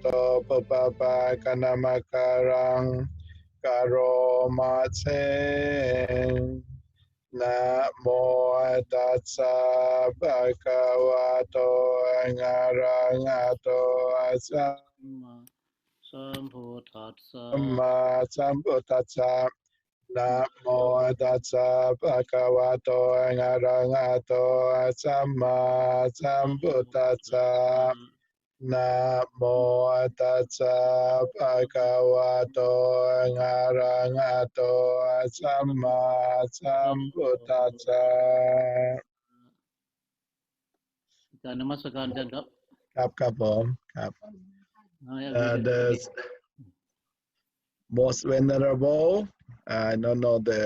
โตปุปปากนามการังกโรมาเชนะโมตัสสะภะคะวะโตอะระหะโตสัม สัมพุทธัสสะ มาสัมพุทธัสสะนะโมตัสสะภะคะวะโตอะระหะโตสัมมาสัมพุทธัสสะนะโมตัสสะภะคะวะโตอะระหะโตสัมมาสัมพุทธัสสะการนมัสการอาจารย์ครับ ครับผมครับ the most venerable I don't know the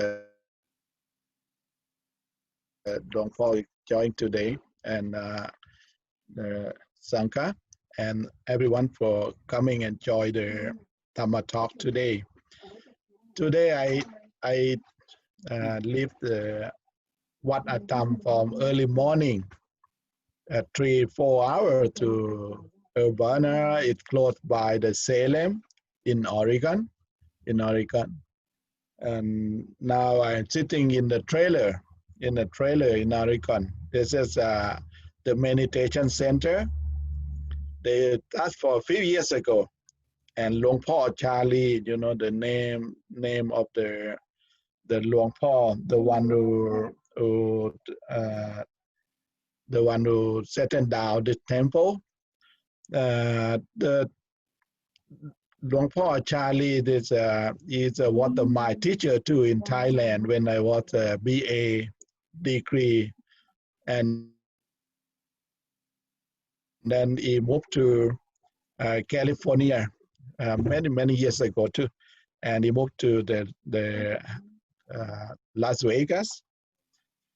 Dong Paul joined today and the Sangha and everyone for coming and join the Dhamma talk today. Today I leave the Wat Atam from early morning at 3-4 hours to Urbana. It's close by the Salem in Oregon. And now I'm sitting in the trailer in Oregon. This is the meditation center. They asked for a few years ago, and Luang Po Charlie, you know the name of the Luang Po, the one who settled down the temple. The Luang Po Charlie is one of my teacher too in Thailand when I was a BA degree, and then he moved to California many years ago too, and he moved to the Las Vegas,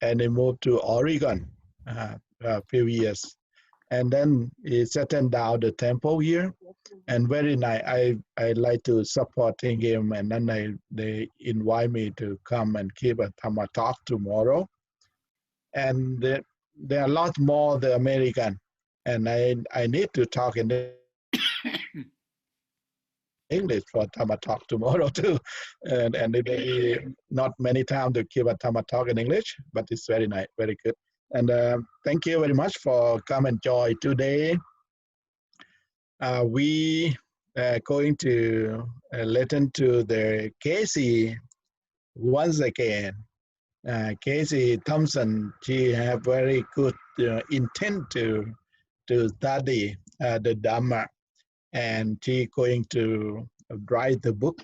and he moved to Oregon a few years, and then he settled down the temple here, and very nice. I like to supporting him, and then they invite me to come and give a Dhamma talk tomorrow, and there are a lot more the American, and I need to talk in English for Dhamma talk tomorrow too, and they not many times to give a Dhamma talk in English, but it's very nice, very good. And thank you very much for come and join today. We are going to listen to the Casey once again. Casey Thompson, she have very good intent to study the Dhamma, and she going to write the book.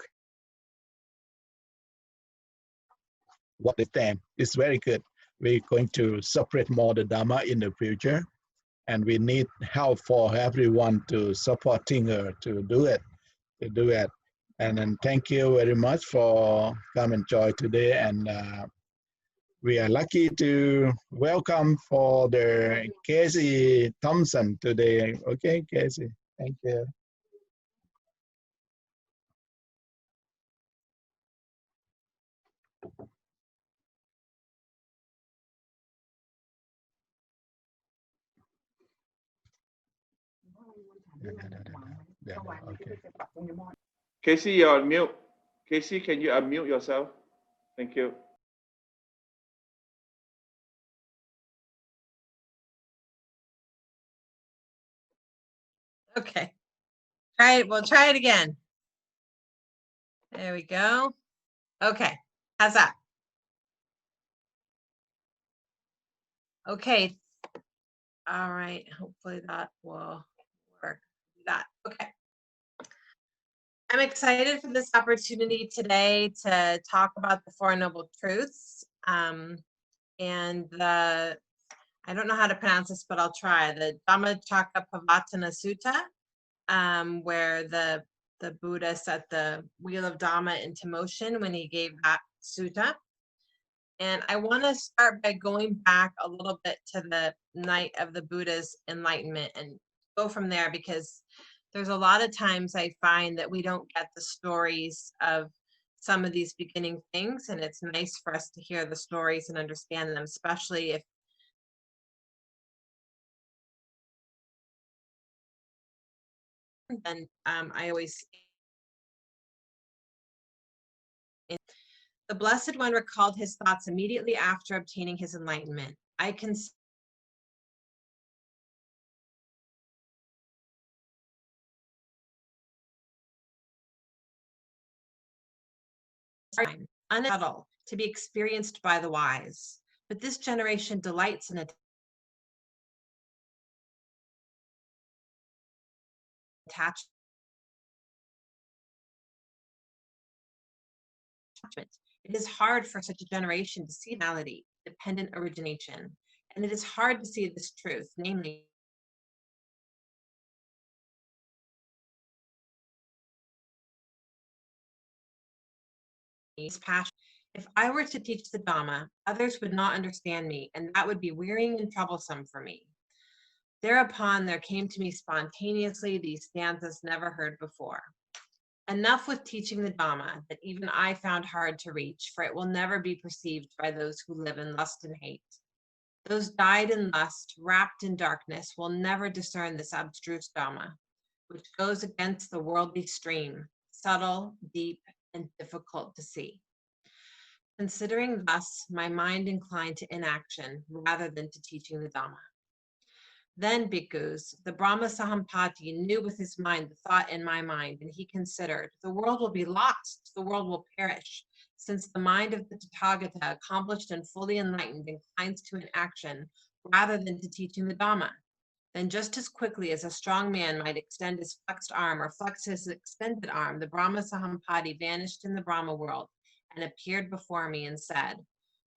What is them? It's very good. We're going to separate more the Dhamma in the future, and we need help for everyone to supporting her to do it. And then thank you very much for come and join today, and we are lucky to welcome for the Casey Thompson today. Okay, Casey, thank you. Okay. Casey, you're on mute. Casey, can you unmute yourself? Thank you. Okay. We'll try it again. There we go. Okay. How's that? Okay. All right. Hopefully that will work. Okay. I'm excited for this opportunity today to talk about the Four Noble Truths. And I don't know how to pronounce this, but I'll try. The Dhammacakkappavattana Sutta, where the Buddha set the wheel of Dhamma into motion when he gave that sutta. And I want to start by going back a little bit to the night of the Buddha's enlightenment and go from there, because there's a lot of times I find that we don't get the stories of some of these beginning things, and it's nice for us to hear the stories and understand them, especially if then I always. The Blessed One recalled his thoughts immediately after obtaining his enlightenment. I can unsubtle to be experienced by the wise, but this generation delights in attachment. It is hard for such a generation to see reality, dependent origination, and it is hard to see this truth, namely passion. If I were to teach the Dhamma, others would not understand me, and that would be wearying and troublesome for me. Thereupon there came to me spontaneously these stanzas never heard before. Enough with teaching the Dhamma that even I found hard to reach, for it will never be perceived by those who live in lust and hate. Those dyed in lust, wrapped in darkness, will never discern this abstruse Dhamma, which goes against the worldly stream, subtle, deep, and difficult to see. Considering thus, my mind inclined to inaction rather than to teaching the Dhamma. Then, bhikkhus, the Brahma Sahampati knew with his mind the thought in my mind, and he considered, the world will be lost, the world will perish, since the mind of the Tathagata, accomplished and fully enlightened, inclines to inaction rather than to teaching the Dhamma. Then just as quickly as a strong man might extend his flexed arm or flex his extended arm, the Brahma Sahampati vanished in the Brahma world and appeared before me and said,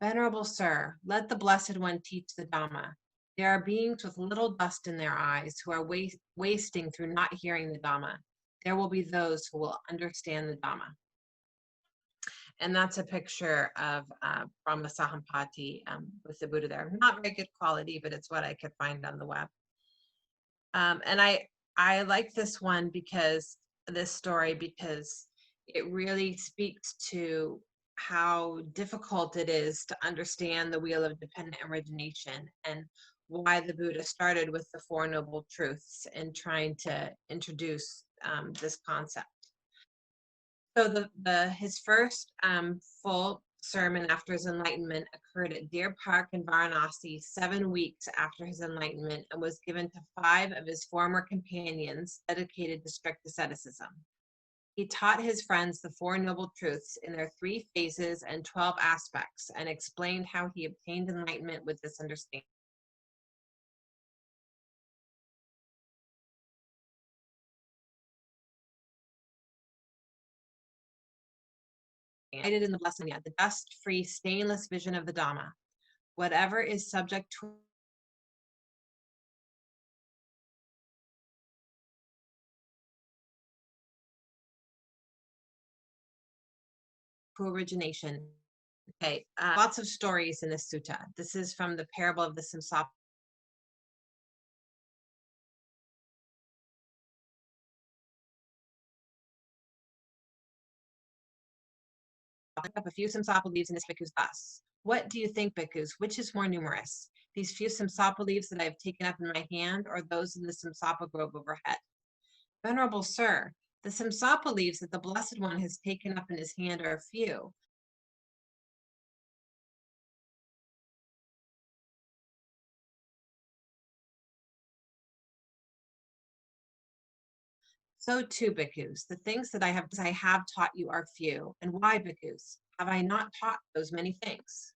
Venerable Sir, let the Blessed One teach the Dhamma. There are beings with little dust in their eyes who are wasting through not hearing the Dhamma. There will be those who will understand the Dhamma. And that's a picture of Brahma Sahampati with the Buddha there. Not very good quality, but it's what I could find on the web. And I like this one because this story, because it really speaks to how difficult it is to understand the wheel of dependent origination and why the Buddha started with the Four Noble Truths and trying to introduce this concept. So his first full sermon after his enlightenment occurred at Deer Park in Varanasi 7 weeks after his enlightenment and was given to 5 of his former companions dedicated to strict asceticism. He taught his friends the Four Noble Truths in their 3 phases and 12 aspects and explained how he obtained enlightenment with this understanding. Guided in the blessing, the dust-free, stainless vision of the Dhamma. Whatever is subject to origination. Okay, lots of stories in this sutta. This is from the parable of the Simsapa. Up a few Simsapa leaves in this bhikkhu's thus. What do you think, bhikkhus? Which is more numerous? These few Simsapa leaves that I have taken up in my hand, or those in the Simsapa grove overhead? Venerable Sir, the Simsapa leaves that the Blessed One has taken up in his hand are few. So too, bhikkhus, the things that I have taught you are few. And why, bhikkhus? Have I not taught those many things?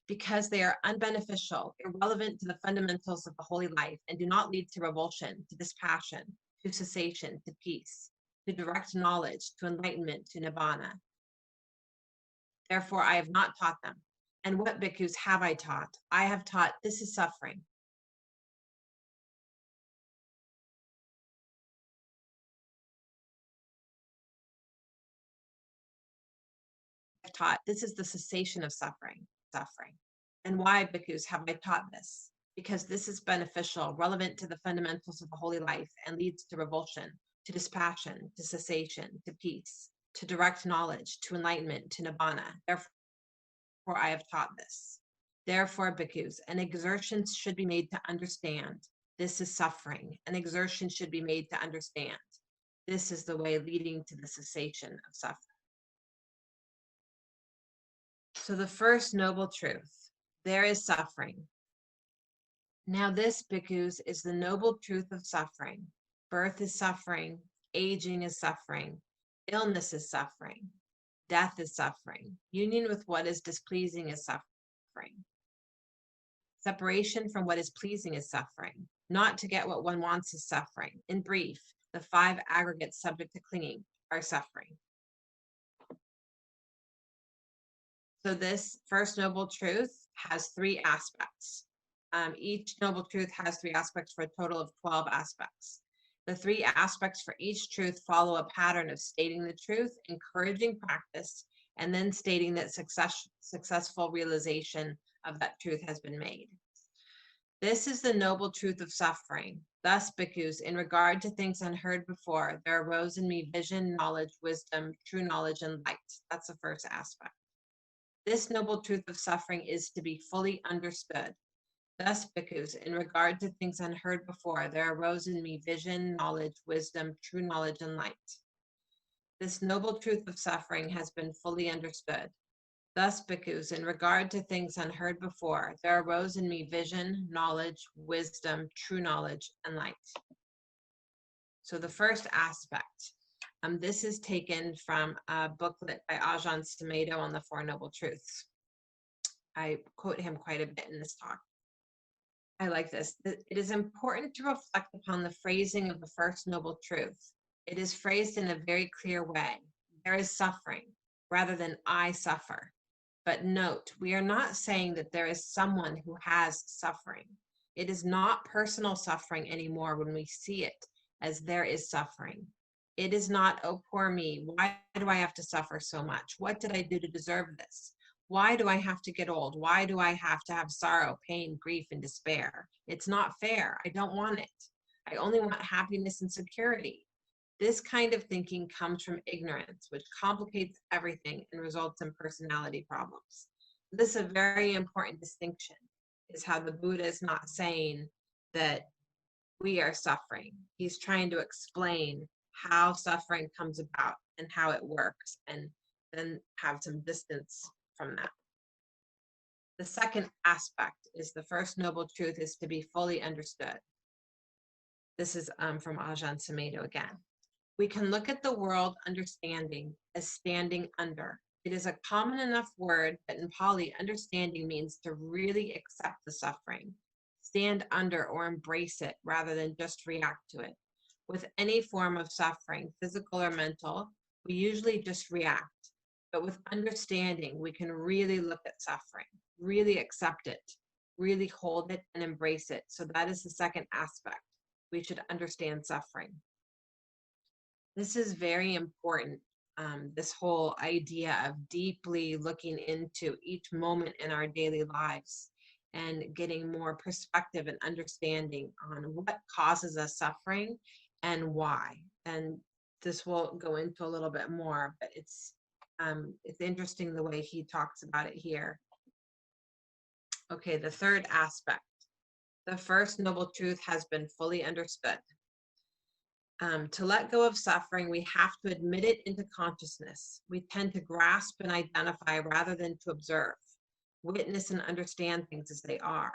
Because they are unbeneficial, irrelevant to the fundamentals of the holy life, and do not lead to revulsion, to dispassion, to cessation, to peace, to direct knowledge, to enlightenment, to nibbana. Therefore, I have not taught them. And what, bhikkhus, have I taught? I have taught this is suffering. I've taught this is the cessation of suffering. And why, bhikkhus, have I taught this? Because this is beneficial, relevant to the fundamentals of the holy life, and leads to revulsion, to dispassion, to cessation, to peace, to direct knowledge, to enlightenment, to nibbana. Therefore, I have taught this. Therefore, bhikkhus, an exertion should be made to understand. This is suffering. An exertion should be made to understand. This is the way leading to the cessation of suffering. So the first noble truth, there is suffering. Now this, bhikkhus, is the noble truth of suffering. Birth is suffering, aging is suffering, illness is suffering, death is suffering, union with what is displeasing is suffering. Separation from what is pleasing is suffering. Not to get what one wants is suffering. In brief, the 5 aggregates subject to clinging are suffering. So this first noble truth has 3 aspects. Each noble truth has 3 aspects for a total of 12 aspects. The 3 aspects for each truth follow a pattern of stating the truth, encouraging practice, and then stating that successful realization of that truth has been made. This is the noble truth of suffering. Thus, bhikkhus, in regard to things unheard before, there arose in me vision, knowledge, wisdom, true knowledge, and light. That's the first aspect. This noble truth of suffering is to be fully understood. Thus, bhikkhus, in regard to things unheard before, there arose in me vision, knowledge, wisdom, true knowledge, and light. This noble truth of suffering has been fully understood. Thus, bhikkhus, in regard to things unheard before, there arose in me vision, knowledge, wisdom, true knowledge, and light. So the first aspect, this is taken from a booklet by Ajahn Sumedho on the 4 Noble Truths. I quote him quite a bit in this talk. I like this. It is important to reflect upon the phrasing of the first noble truth. It is phrased in a very clear way. There is suffering, rather than I suffer. But note, we are not saying that there is someone who has suffering. It is not personal suffering anymore when we see it as there is suffering. It is not, oh, poor me, why do I have to suffer so much? What did I do to deserve this? Why do I have to get old? Why do I have to have sorrow, pain, grief, and despair? It's not fair. I don't want it. I only want happiness and security. This kind of thinking comes from ignorance, which complicates everything and results in personality problems. This is a very important distinction, is how the Buddha is not saying that we are suffering. He's trying to explain how suffering comes about and how it works, and then have some distance from that. The second aspect is the first noble truth is to be fully understood. This is from Ajahn Sumedho again. We can look at the world understanding as standing under. It is a common enough word that in Pali, understanding means to really accept the suffering, stand under or embrace it rather than just react to it. With any form of suffering, physical or mental, we usually just react. But with understanding, we can really look at suffering, really accept it, really hold it and embrace it. So that is the second aspect. We should understand suffering. This is very important, this whole idea of deeply looking into each moment in our daily lives and getting more perspective and understanding on what causes us suffering and why. And this will go into a little bit more, but it's interesting the way he talks about it here. Okay, the third aspect. The first noble truth has been fully understood. To let go of suffering, we have to admit it into consciousness. We tend to grasp and identify rather than to observe, witness and understand things as they are.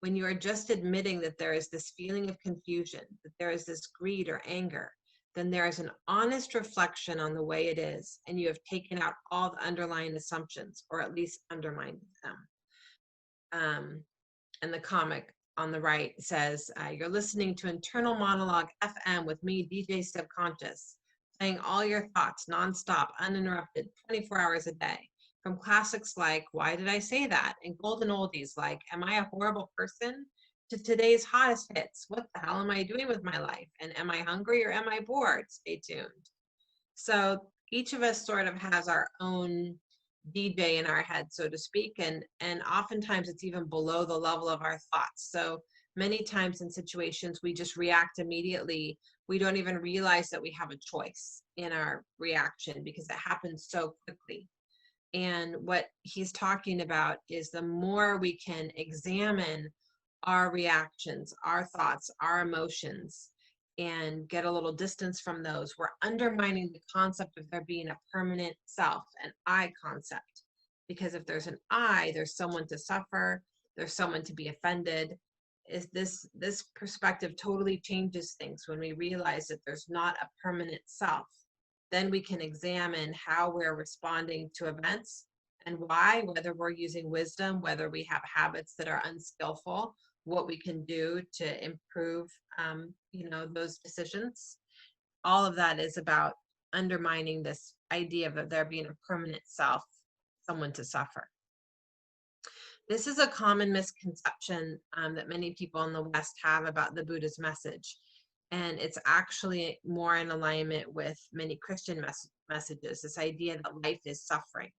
When you are just admitting that there is this feeling of confusion, that there is this greed or anger, then there is an honest reflection on the way it is, and you have taken out all the underlying assumptions, or at least undermined them. And the comic on the right says, you're listening to Internal Monologue FM with me, DJ Subconscious, playing all your thoughts nonstop, uninterrupted, 24 hours a day. From classics like, why did I say that? And golden oldies like, am I a horrible person? To today's hottest hits, what the hell am I doing with my life? And am I hungry or am I bored? Stay tuned. So each of us sort of has our own DJ in our head, so to speak, and oftentimes it's even below the level of our thoughts. So many times in situations we just react immediately. We don't even realize that we have a choice in our reaction because it happens so quickly. And what he's talking about is the more we can examine our reactions, our thoughts, our emotions, and get a little distance from those, we're undermining the concept of there being a permanent self, an I concept. Because if there's an I, there's someone to suffer, there's someone to be offended. Is this perspective totally changes things when we realize that there's not a permanent self. Then we can examine how we're responding to events and why, whether we're using wisdom, whether we have habits that are unskillful, what we can do to improve, those decisions. All of that is about undermining this idea of there being a permanent self, someone to suffer. This is a common misconception that many people in the West have about the Buddha's message. And it's actually more in alignment with many Christian messages, this idea that life is suffering.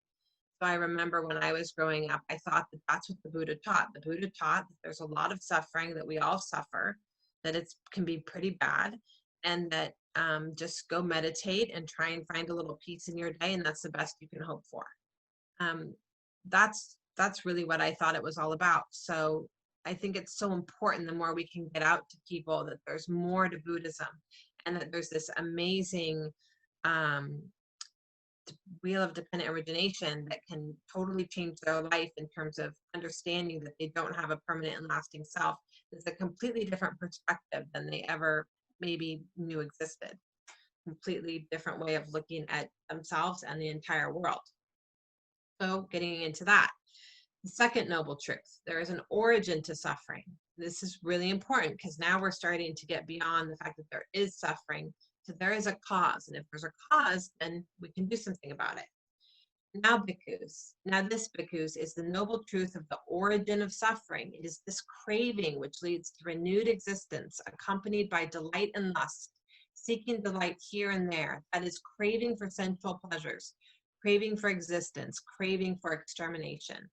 So I remember when I was growing up, I thought that that's what the Buddha taught. The Buddha taught that there's a lot of suffering, that we all suffer, that it can be pretty bad, and that just go meditate and try and find a little peace in your day, and that's the best you can hope for. That's really what I thought it was all about. So I think it's so important, the more we can get out to people, that there's more to Buddhism, and that there's this amazing wheel of dependent origination that can totally change their life in terms of understanding that they don't have a permanent and lasting self. It's a completely different perspective than they ever maybe knew existed. Completely different way of looking at themselves and the entire world. So getting into that. The second noble truth, there is an origin to suffering. This is really important because now we're starting to get beyond the fact that there is suffering. So there is a cause, and if there's a cause, then we can do something about it. Now, Bhikkhus. Now, this, Bhikkhus, is the noble truth of the origin of suffering. It is this craving which leads to renewed existence, accompanied by delight and lust, seeking delight here and there. That is craving for sensual pleasures, craving for existence, craving for extermination.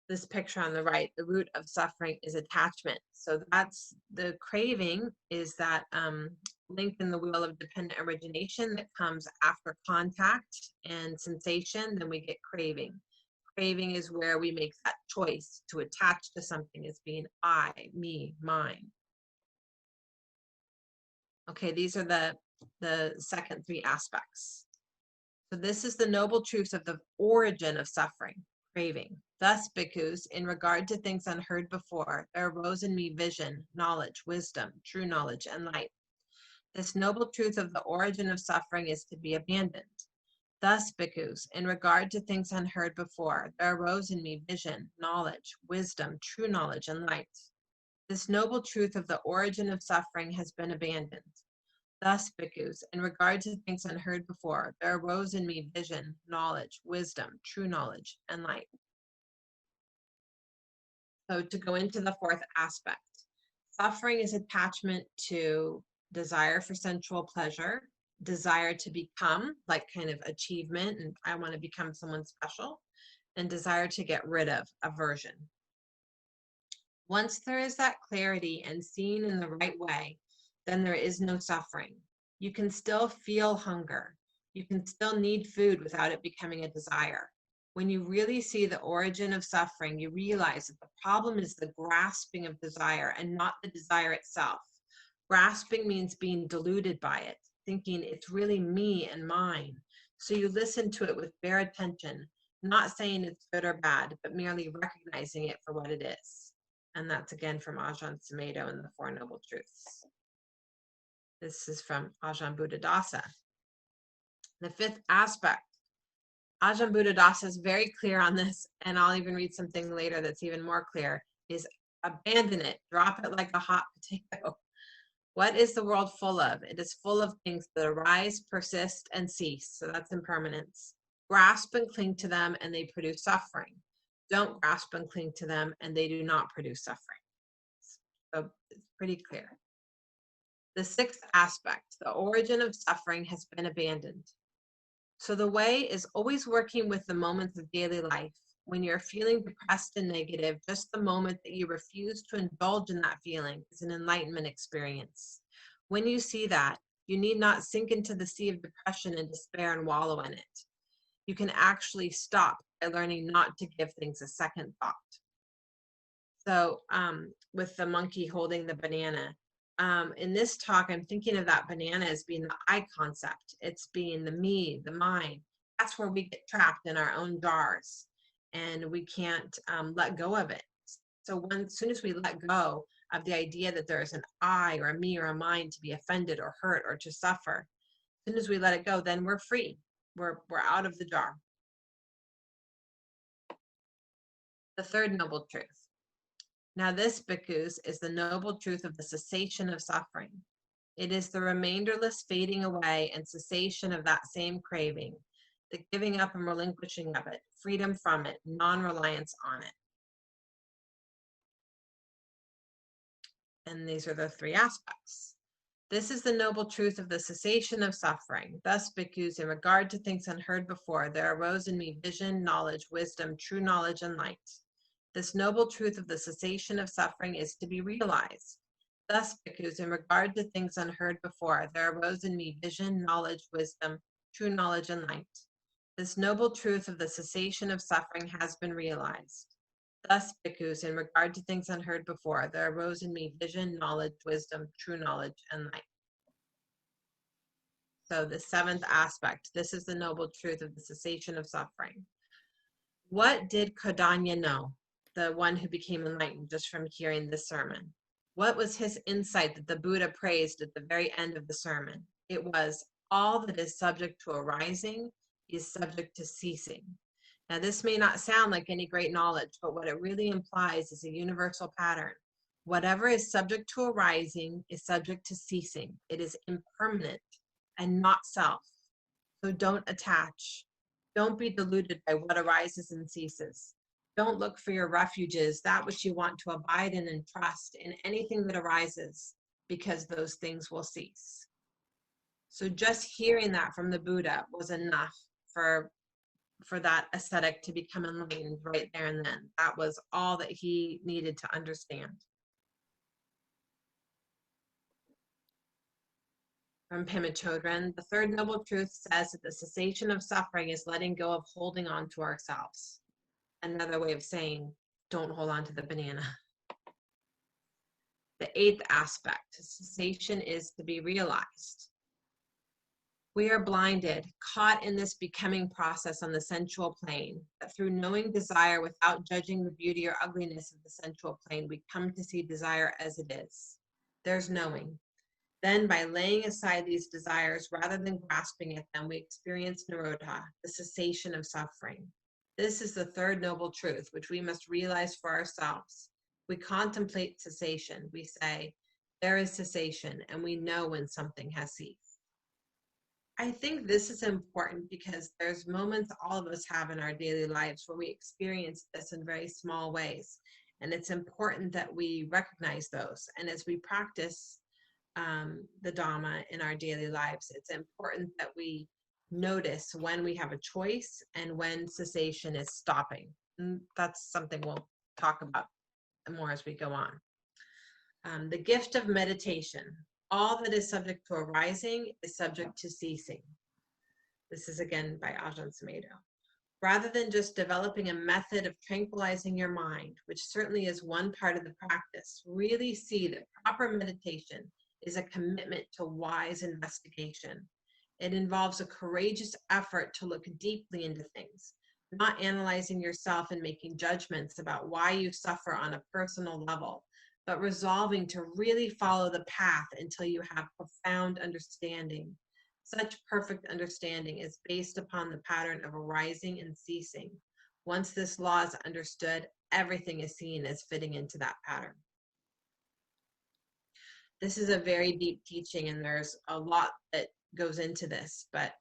This picture on the right, the root of suffering is attachment. So that's the craving, is that link in the wheel of dependent origination that comes after contact and sensation. Then we get craving. Craving is where we make that choice to attach to something as being I, me, mine. Okay, these are the second three aspects. So this is the noble truths of the origin of suffering, craving. Thus, Bhikkhus, in regard to things unheard before, there arose in me vision, knowledge, wisdom, true knowledge, and light. This noble truth of the origin of suffering is to be abandoned. Thus, Bhikkhus, in regard to things unheard before, there arose in me vision, knowledge, wisdom, true knowledge, and light. This noble truth of the origin of suffering has been abandoned. Thus, Bhikkhus, in regard to things unheard before, there arose in me vision, knowledge, wisdom, true knowledge, and light. So to go into the fourth aspect, suffering is attachment to desire for sensual pleasure, desire to become, like kind of achievement, and I want to become someone special, and desire to get rid of, aversion. Once there is that clarity and seen in the right way, then there is no suffering. You can still feel hunger. You can still need food without it becoming a desire. When you really see the origin of suffering, you realize that the problem is the grasping of desire and not the desire itself. Grasping means being deluded by it, thinking it's really me and mine. So you listen to it with bare attention, not saying it's good or bad, but merely recognizing it for what it is. And that's again from Ajahn Sumedho in the Four Noble Truths. This is from Ajahn Buddhadasa. The fifth aspect, Ajahn Buddhadasa is very clear on this, and I'll even read something later that's even more clear, is abandon it, drop it like a hot potato. What is the world full of? It is full of things that arise, persist, and cease. So that's impermanence. Grasp and cling to them, and they produce suffering. Don't grasp and cling to them, and they do not produce suffering. So it's pretty clear. The sixth aspect, the origin of suffering has been abandoned. So the way is always working with the moments of daily life. When you're feeling depressed and negative, just the moment that you refuse to indulge in that feeling is an enlightenment experience. When you see that, you need not sink into the sea of depression and despair and wallow in it. You can actually stop by learning not to give things a second thought. So with the monkey holding the banana, in this talk, I'm thinking of that banana as being the I concept. It's being the me, the mind. That's where we get trapped in our own jars, and we can't let go of it. So as soon as we let go of the idea that there's an I or a me or a mind to be offended or hurt or to suffer, as soon as we let it go, then we're free. We're out of the jar. The third noble truth. Now this, bhikkhus, is the noble truth of the cessation of suffering. It is the remainderless fading away and cessation of that same craving, the giving up and relinquishing of it, freedom from it, non-reliance on it. And these are the three aspects. This is the noble truth of the cessation of suffering. Thus, bhikkhus, in regard to things unheard before, there arose in me vision, knowledge, wisdom, true knowledge, and light. This noble truth of the cessation of suffering is to be realized. Thus, bhikkhus, in regard to things unheard before, there arose in me vision, knowledge, wisdom, true knowledge, and light. This noble truth of the cessation of suffering has been realized. Thus, bhikkhus, in regard to things unheard before, there arose in me vision, knowledge, wisdom, true knowledge, and light. So the seventh aspect, this is the noble truth of the cessation of suffering. What did Kodanya know, the one who became enlightened just from hearing this sermon? What was his insight that the Buddha praised at the very end of the sermon? It was, all that is subject to arising is subject to ceasing. Now, this may not sound like any great knowledge, but what it really implies is a universal pattern. Whatever is subject to arising is subject to ceasing. It is impermanent and not self. So don't attach. Don't be deluded by what arises and ceases. Don't look for your refuges, that which you want to abide in and trust in anything that arises, because those things will cease. So just hearing that from the Buddha was enough for that ascetic to become enlightened right there and then. That was all that he needed to understand. From Pema Chodron, the third noble truth says that the cessation of suffering is letting go of holding on to ourselves. Another way of saying, don't hold on to the banana. The eighth aspect, cessation is to be realized. We are blinded, caught in this becoming process on the sensual plane, that through knowing desire without judging the beauty or ugliness of the sensual plane, we come to see desire as it is. There's knowing. Then by laying aside these desires rather than grasping at them, we experience nirodha, the cessation of suffering. This is the third noble truth, which we must realize for ourselves. We contemplate cessation. We say, there is cessation, and we know when something has ceased. I think this is important because there's moments all of us have in our daily lives where we experience this in very small ways. And it's important that we recognize those. And as we practice the Dhamma in our daily lives, it's important that we notice when we have a choice and when cessation is stopping. And that's something we'll talk about more as we go on. The gift of meditation. All that is subject to arising is subject to ceasing. This is again by Ajahn Sumedho. Rather than just developing a method of tranquilizing your mind, which certainly is one part of the practice, really see that proper meditation is a commitment to wise investigation. It involves a courageous effort to look deeply into things, not analyzing yourself and making judgments about why you suffer on a personal level, but resolving to really follow the path until you have profound understanding. Such perfect understanding is based upon the pattern of arising and ceasing. Once this law is understood, everything is seen as fitting into that pattern. This is a very deep teaching, and there's a lot that goes into this, but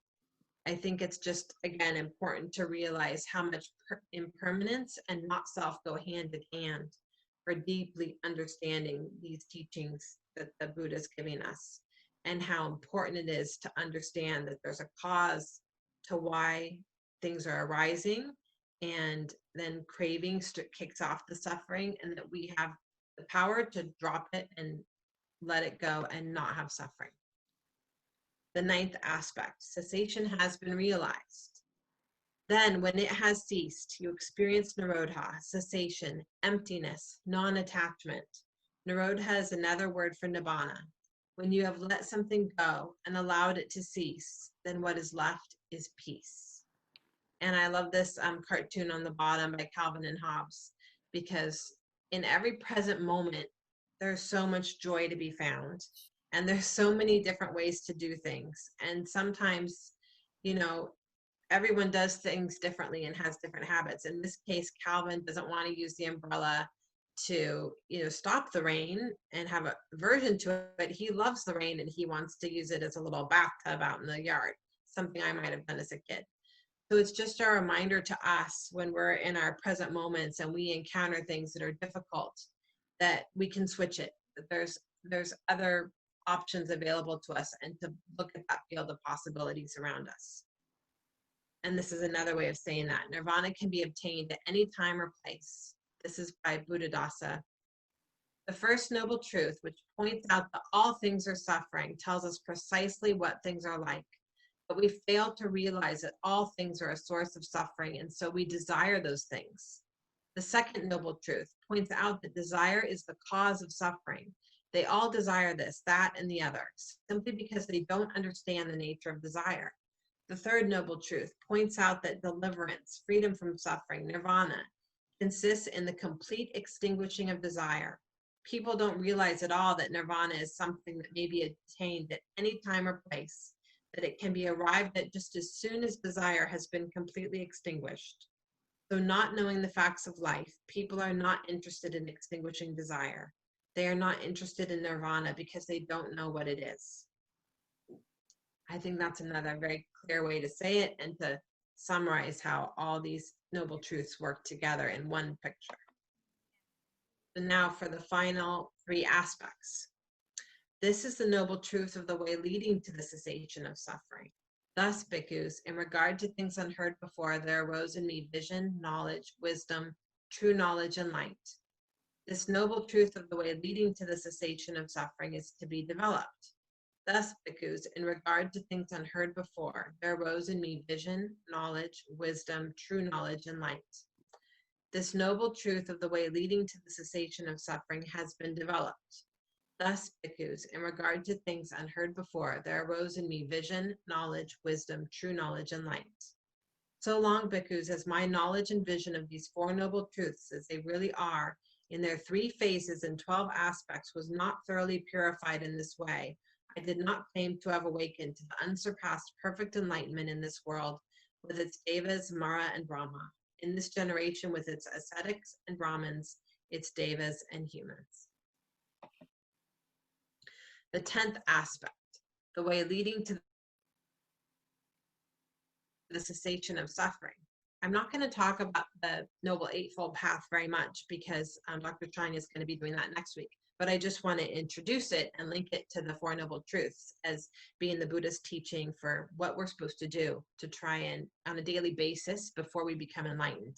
I think it's just, again, important to realize how much impermanence and not self go hand in hand for deeply understanding these teachings that the Buddha is giving us, and how important it is to understand that there's a cause to why things are arising, and then craving kicks off the suffering, and that we have the power to drop it and let it go and not have suffering. The ninth aspect, cessation has been realized. Then, when it has ceased, you experience nirodha, cessation, emptiness, non-attachment. Nirodha is another word for nibbana. When you have let something go and allowed it to cease, then what is left is peace. And I love this cartoon on the bottom by Calvin and Hobbes, because in every present moment, there's so much joy to be found. And there's so many different ways to do things. And sometimes, you know, everyone does things differently and has different habits. In this case, Calvin doesn't want to use the umbrella to, you know, stop the rain and have a aversion to it, but he loves the rain and he wants to use it as a little bathtub out in the yard, something I might have done as a kid. So it's just a reminder to us when we're in our present moments and we encounter things that are difficult, that we can switch it, that there's other options available to us, and to look at that field of possibilities around us. And this is another way of saying that. Nirvana can be obtained at any time or place. This is by Buddhadasa. The first noble truth, which points out that all things are suffering, tells us precisely what things are like. But we fail to realize that all things are a source of suffering, and so we desire those things. The second noble truth points out that desire is the cause of suffering. They all desire this, that, and the other, simply because they don't understand the nature of desire. The third noble truth points out that deliverance, freedom from suffering, nirvana, consists in the complete extinguishing of desire. People don't realize at all that nirvana is something that may be attained at any time or place, that it can be arrived at just as soon as desire has been completely extinguished. So, not knowing the facts of life, people are not interested in extinguishing desire. They are not interested in nirvana because they don't know what it is. I think that's another very clear way to say it and to summarize how all these noble truths work together in one picture. So now for the final three aspects. This is the noble truth of the way leading to the cessation of suffering. Thus, bhikkhus, in regard to things unheard before, there arose in me vision, knowledge, wisdom, true knowledge, and light. This noble truth of the way leading to the cessation of suffering is to be developed. Thus, bhikkhus, in regard to things unheard before, there arose in me vision, knowledge, wisdom, true knowledge, and light. This noble truth of the way leading to the cessation of suffering has been developed. Thus, bhikkhus, in regard to things unheard before, there arose in me vision, knowledge, wisdom, true knowledge, and light. So long, bhikkhus, as my knowledge and vision of these four noble truths, as they really are, in their 3 phases and 12 aspects, was not thoroughly purified in this way, I did not claim to have awakened to the unsurpassed perfect enlightenment in this world, with its devas, Mara, and Brahma, in this generation with its ascetics and Brahmins, its devas and humans. The 10th aspect, the way leading to the cessation of suffering. I'm not going to talk about the Noble Eightfold Path very much because Dr. Chang is going to be doing that next week, but I just want to introduce it and link it to the Four Noble Truths as being the Buddhist teaching for what we're supposed to do to try and, on a daily basis before we become enlightened,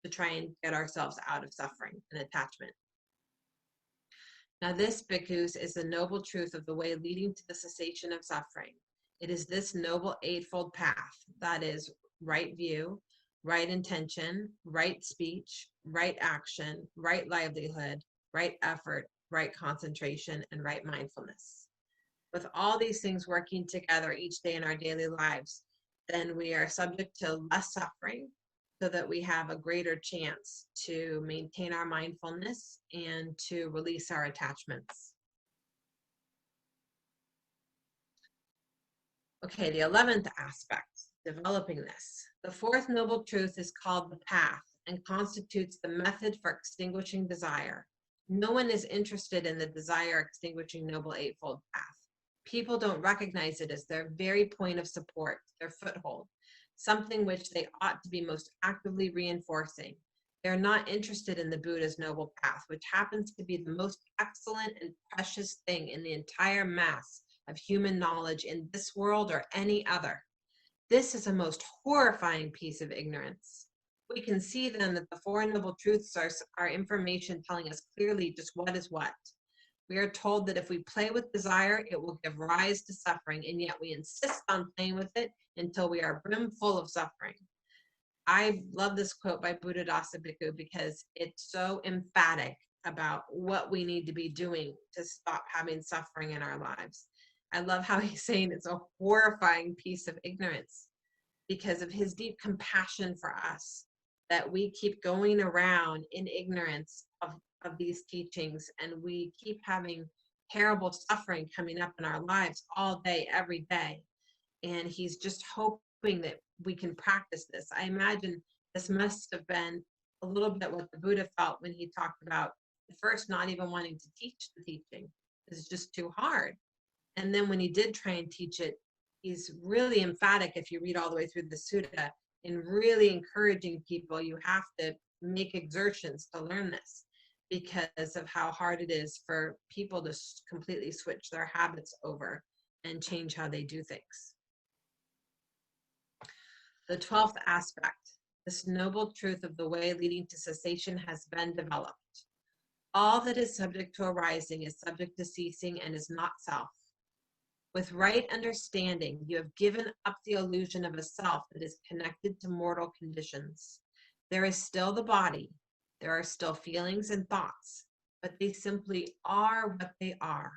to try and get ourselves out of suffering and attachment. Now this, bhikkhus, is the noble truth of the way leading to the cessation of suffering. It is this noble eightfold path, that is, right view, right intention, right speech, right action, right livelihood, right effort, right concentration, and right mindfulness. With all these things working together each day in our daily lives, then we are subject to less suffering, so that we have a greater chance to maintain our mindfulness and to release our attachments. Okay, the 11th aspect, developing this. The 4th noble truth is called the path and constitutes the method for extinguishing desire. No one is interested in the desire extinguishing noble eightfold path. People don't recognize it as their very point of support, their foothold, something which they ought to be most actively reinforcing. They're not interested in the Buddha's noble path, which happens to be the most excellent and precious thing in the entire mass of human knowledge in this world or any other. This is a most horrifying piece of ignorance. We can see then that the Four Noble Truths are information telling us clearly just what is what. We are told that if we play with desire, it will give rise to suffering, and yet we insist on playing with it until we are brimful of suffering. I love this quote by Buddhadasa Bhikkhu because it's so emphatic about what we need to be doing to stop having suffering in our lives. I love how he's saying it's a horrifying piece of ignorance because of his deep compassion for us, that we keep going around in ignorance of these teachings, and we keep having terrible suffering coming up in our lives all day, every day. And he's just hoping that we can practice this. I imagine this must have been a little bit what the Buddha felt when he talked about at first not even wanting to teach the teaching. It's just too hard. And then when he did try and teach it, he's really emphatic, if you read all the way through the sutta, in really encouraging people, you have to make exertions to learn this because of how hard it is for people to completely switch their habits over and change how they do things. The 12th aspect, this noble truth of the way leading to cessation has been developed. All that is subject to arising is subject to ceasing and is not self. With right understanding, you have given up the illusion of a self that is connected to mortal conditions. There is still the body, there are still feelings and thoughts, but they simply are what they are.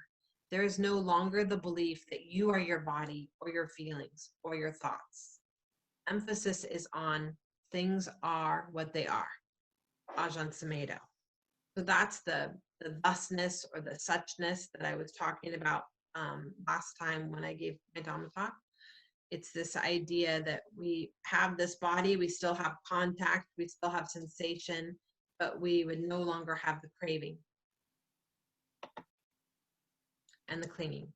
There is no longer the belief that you are your body or your feelings or your thoughts. Emphasis is on things are what they are. Ajahn Sumedho. So that's the thusness or the suchness that I was talking about last time when I gave my Dhamma talk. It's this idea that we have this body, we still have contact, we still have sensation, but we would no longer have the craving and the clinging.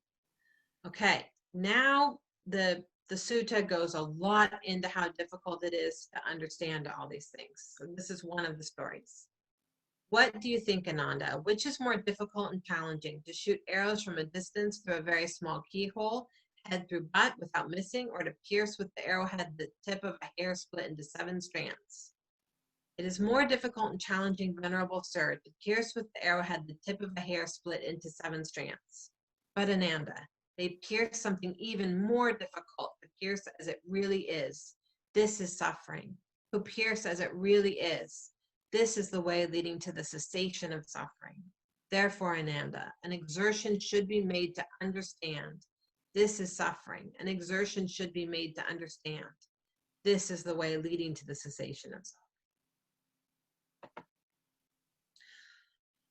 Okay, now the sutta goes a lot into how difficult it is to understand all these things. So this is one of the stories. What do you think, Ananda? Which is more difficult and challenging, to shoot arrows from a distance through a very small keyhole, head through butt without missing, or to pierce with the arrowhead the tip of a hair split into 7 strands? It is more difficult and challenging, Venerable Sir, to pierce with the arrowhead the tip of a hair split into 7 strands. But Ananda, they pierce something even more difficult to pierce as it really is. This is suffering. Who pierce as it really is. This is the way leading to the cessation of suffering. Therefore, Ananda, an exertion should be made to understand. This is suffering. An exertion should be made to understand. This is the way leading to the cessation of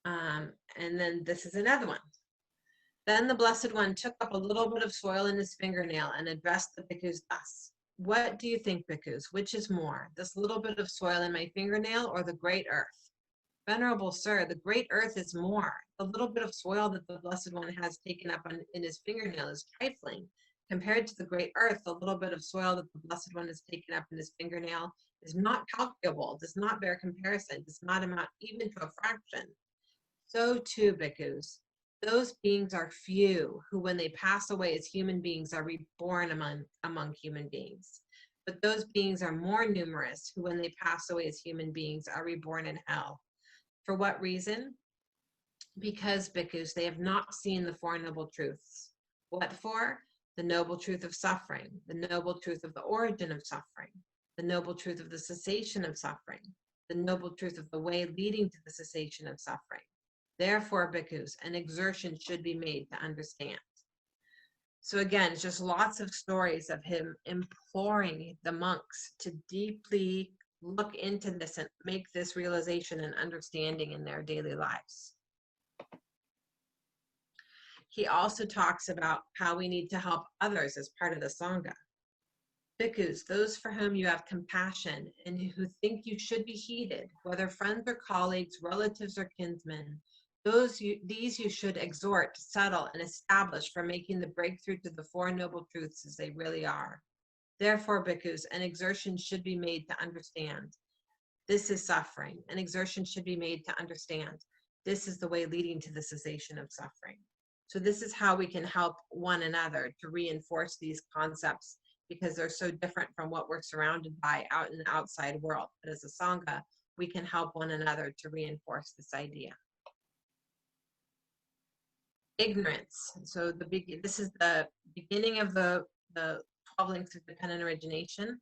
suffering. And then this is another one. Then the Blessed One took up a little bit of soil in his fingernail and addressed the bhikkhus thus. What do you think, bhikkhus? Which is more, this little bit of soil in my fingernail or the great earth? Venerable Sir, the great earth is more. The little bit of soil that the Blessed One has taken up in his fingernail is trifling. Compared to the great earth, the little bit of soil that the Blessed One has taken up in his fingernail is not calculable, does not bear comparison, does not amount even to a fraction. So too, bhikkhus, those beings are few who, when they pass away as human beings, are reborn among human beings. But those beings are more numerous who, when they pass away as human beings, are reborn in hell. For what reason? Because, bhikkhus, they have not seen the Four Noble Truths. What for? The noble truth of suffering, the noble truth of the origin of suffering, the noble truth of the cessation of suffering, the noble truth of the way leading to the cessation of suffering. Therefore, bhikkhus, an exertion should be made to understand. So again, it's just lots of stories of him imploring the monks to deeply look into this and make this realization and understanding in their daily lives. He also talks about how we need to help others as part of the Sangha. Bhikkhus, those for whom you have compassion and who think you should be heeded, whether friends or colleagues, relatives or kinsmen, these you should exhort, settle, and establish for making the breakthrough to the Four Noble Truths as they really are. Therefore, bhikkhus, an exertion should be made to understand. This is suffering. An exertion should be made to understand. This is the way leading to the cessation of suffering. So this is how we can help one another to reinforce these concepts, because they're so different from what we're surrounded by out in the outside world. But as a Sangha, we can help one another to reinforce this idea. Ignorance. So this is the beginning of the 12 links of dependent origination.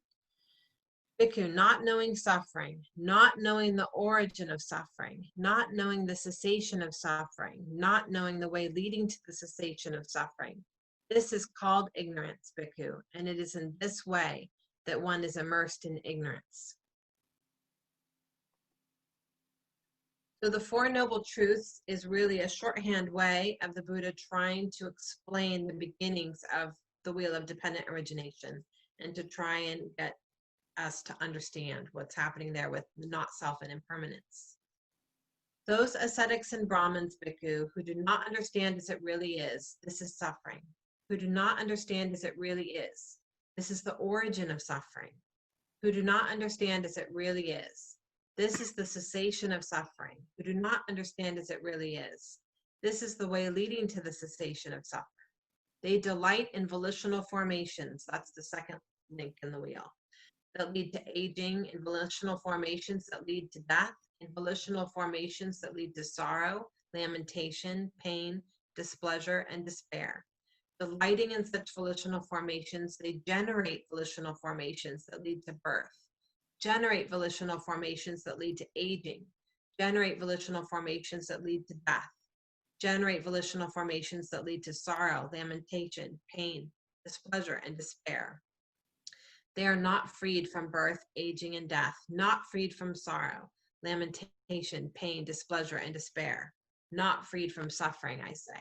Bhikkhu, not knowing suffering, not knowing the origin of suffering, not knowing the cessation of suffering, not knowing the way leading to the cessation of suffering. This is called ignorance, Bhikkhu, and it is in this way that one is immersed in ignorance. So the Four Noble Truths is really a shorthand way of the Buddha trying to explain the beginnings of the wheel of dependent origination and to try and get us to understand what's happening there with not self and impermanence. Those ascetics and Brahmins, Bhikkhu, who do not understand as it really is, this is suffering. Who do not understand as it really is, this is the origin of suffering. Who do not understand as it really is, this is the cessation of suffering. Who do not understand as it really is, this is the way leading to the cessation of suffering. They delight in volitional formations, that's the second link in the wheel, that lead to aging, in volitional formations that lead to death, in volitional formations that lead to sorrow, lamentation, pain, displeasure, and despair. Delighting in such volitional formations, they generate volitional formations that lead to birth, generate volitional formations that lead to aging, generate volitional formations that lead to death, generate volitional formations that lead to sorrow, lamentation, pain, displeasure, and despair. They are not freed from birth, aging, and death, not freed from sorrow, lamentation, pain, displeasure, and despair, not freed from suffering, I say.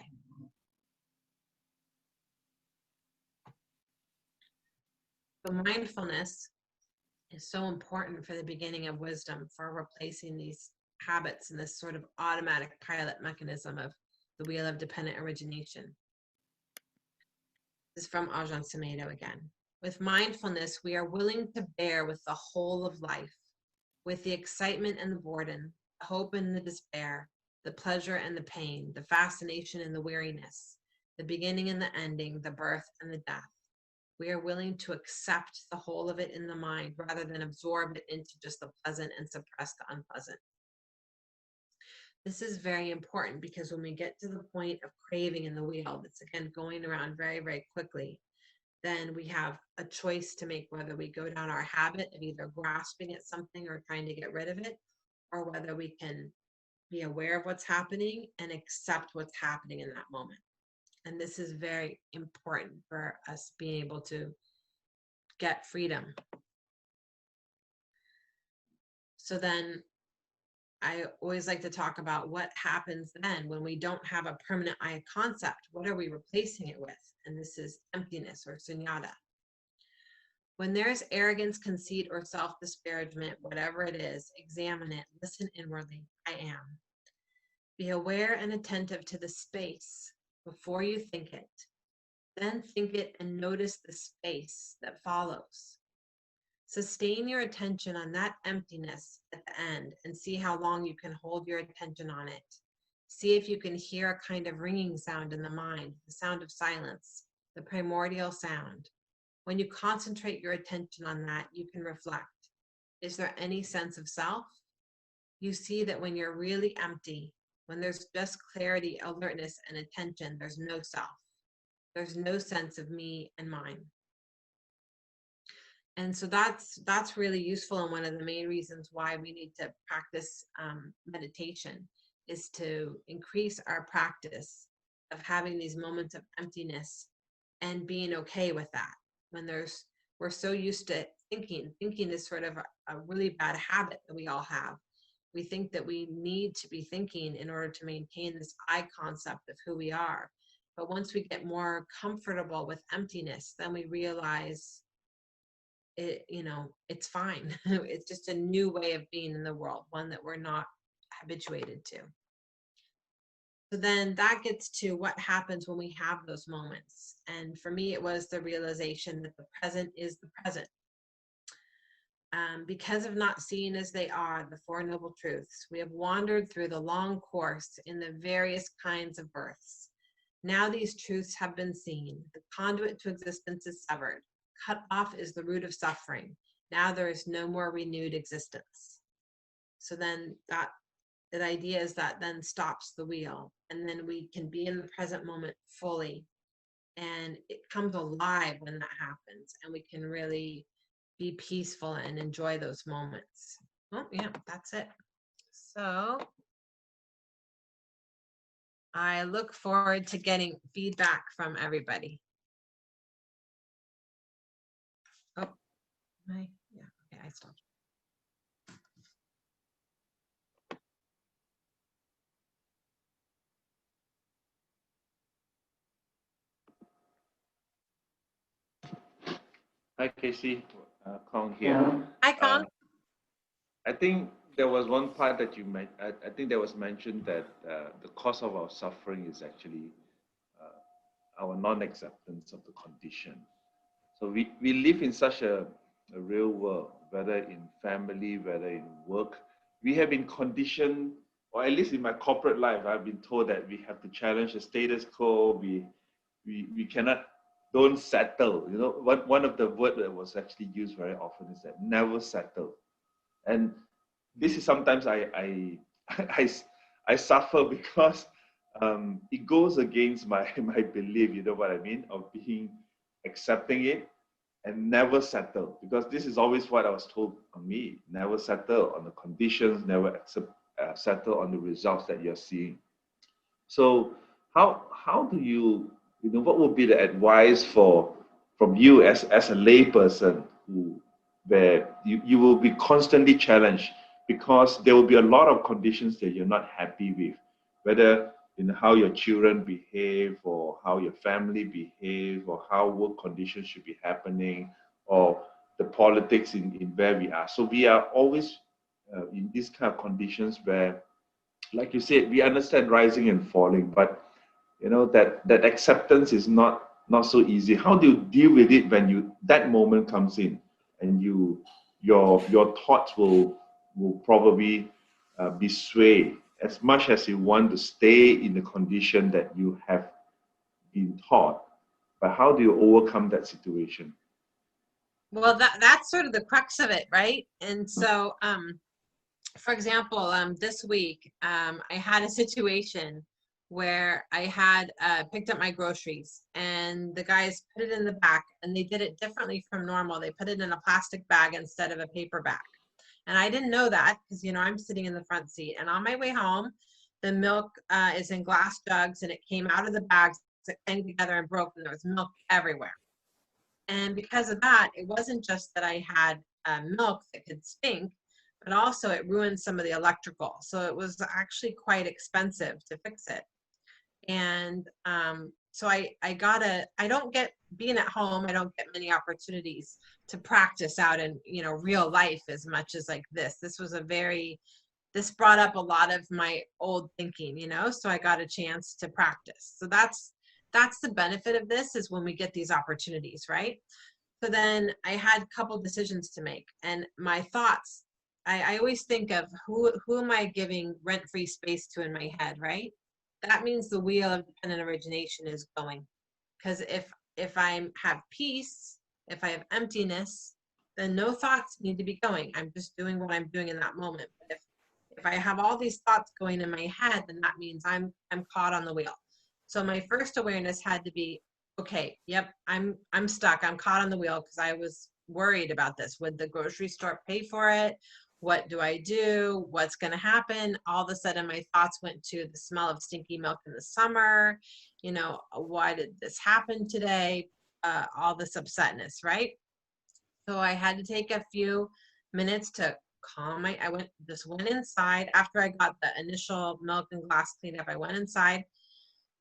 So mindfulness is so important for the beginning of wisdom, for replacing these habits and this sort of automatic pilot mechanism of the wheel of dependent origination. This is from Ajahn Sumedho again. With mindfulness, we are willing to bear with the whole of life, with the excitement and the boredom, the hope and the despair, the pleasure and the pain, the fascination and the weariness, the beginning and the ending, the birth and the death. We are willing to accept the whole of it in the mind rather than absorb it into just the pleasant and suppress the unpleasant. This is very important because when we get to the point of craving in the wheel, that's again going around very, very quickly, then we have a choice to make whether we go down our habit of either grasping at something or trying to get rid of it, or whether we can be aware of what's happening and accept what's happening in that moment. And this is very important for us being able to get freedom. So then I always like to talk about what happens then when we don't have a permanent I concept. What are we replacing it with? And this is emptiness or sunyata. When there's arrogance, conceit, or self-disparagement, whatever it is, examine it, listen inwardly, I am. Be aware and attentive to the space before you think it. Then think it and notice the space that follows. Sustain your attention on that emptiness at the end and see how long you can hold your attention on it. See if you can hear a kind of ringing sound in the mind, the sound of silence, the primordial sound. When you concentrate your attention on that, you can reflect. Is there any sense of self? You see that when you're really empty, when there's just clarity, alertness, and attention, there's no self. There's no sense of me and mine. And so that's really useful, and one of the main reasons why we need to practice meditation is to increase our practice of having these moments of emptiness and being okay with that. When we're so used to thinking is sort of a really bad habit that we all have. We think that we need to be thinking in order to maintain this I concept of who we are. But once we get more comfortable with emptiness, then we realize it's fine. It's just a new way of being in the world, one that we're not habituated to. So then that gets to what happens when we have those moments. And for me, it was the realization that the present is the present. Because of not seeing as they are, the Four Noble Truths, we have wandered through the long course in the various kinds of births. Now these truths have been seen. The conduit to existence is severed. Cut off is the root of suffering. Now there is no more renewed existence. So then the idea is that then stops the wheel, and then we can be in the present moment fully, and it comes alive when that happens, and we can really be peaceful and enjoy those moments. Oh, yeah, that's it. So I look forward to getting feedback from everybody. Oh, yeah, okay, I stopped. Hi, Casey. Kong here. Hi, Con. I think there was one part that you I think there was mentioned that the cause of our suffering is actually our non-acceptance of the condition. So we live in such a real world, whether in family, whether in work. We have been conditioned, or at least in my corporate life, I've been told that we have to challenge the status quo. We cannot, don't settle. You know, one of the words that was actually used very often is that never settle. And this is sometimes I suffer because it goes against my belief, you know what I mean, of accepting it and never settle, because this is always what I was told on me: never settle on the conditions, never settle on the results that you're seeing. So how do you know, what would be the advice from you as a layperson where you will be constantly challenged, because there will be a lot of conditions that you're not happy with, whether in how your children behave, or how your family behave, or how work conditions should be happening, or the politics in where we are. So we are always in these kind of conditions where, like you said, we understand rising and falling, but you know that acceptance is not so easy. How do you deal with it when that moment comes in, and your thoughts will probably be swayed, as much as you want to stay in the condition that you have been taught, but how do you overcome that situation? Well, that's sort of the crux of it, right? And so for example, this week, I had a situation where I had picked up my groceries, and the guys put it in the back, and they did it differently from normal. They put it in a plastic bag instead of a paper bag. And I didn't know that, because, you know, I'm sitting in the front seat, and on my way home, the milk is in glass jugs, and it came out of the bags, it came together and broke, and there was milk everywhere. And because of that, it wasn't just that I had milk that could stink, but also it ruined some of the electrical. So it was actually quite expensive to fix it. And so I don't get, being at home, I don't get many opportunities to practice out in, you know, real life as much as like this. This brought up a lot of my old thinking, you know, so I got a chance to practice. So that's the benefit of this, is when we get these opportunities, right? So then I had a couple decisions to make, and my thoughts, I always think of who am I giving rent-free space to in my head, right? That means the wheel of dependent origination is going. Because if I have peace, if I have emptiness, then no thoughts need to be going. I'm just doing what I'm doing in that moment. But if I have all these thoughts going in my head, then that means I'm caught on the wheel. So my first awareness had to be, okay, yep, I'm stuck. I'm caught on the wheel, because I was worried about this. Would the grocery store pay for it? What do I do? What's going to happen? All of a sudden, my thoughts went to the smell of stinky milk in the summer. You know, why did this happen today? All this upsetness, right? So I had to take a few minutes to calm I went inside after I got the initial milk and glass cleaned up. I went inside,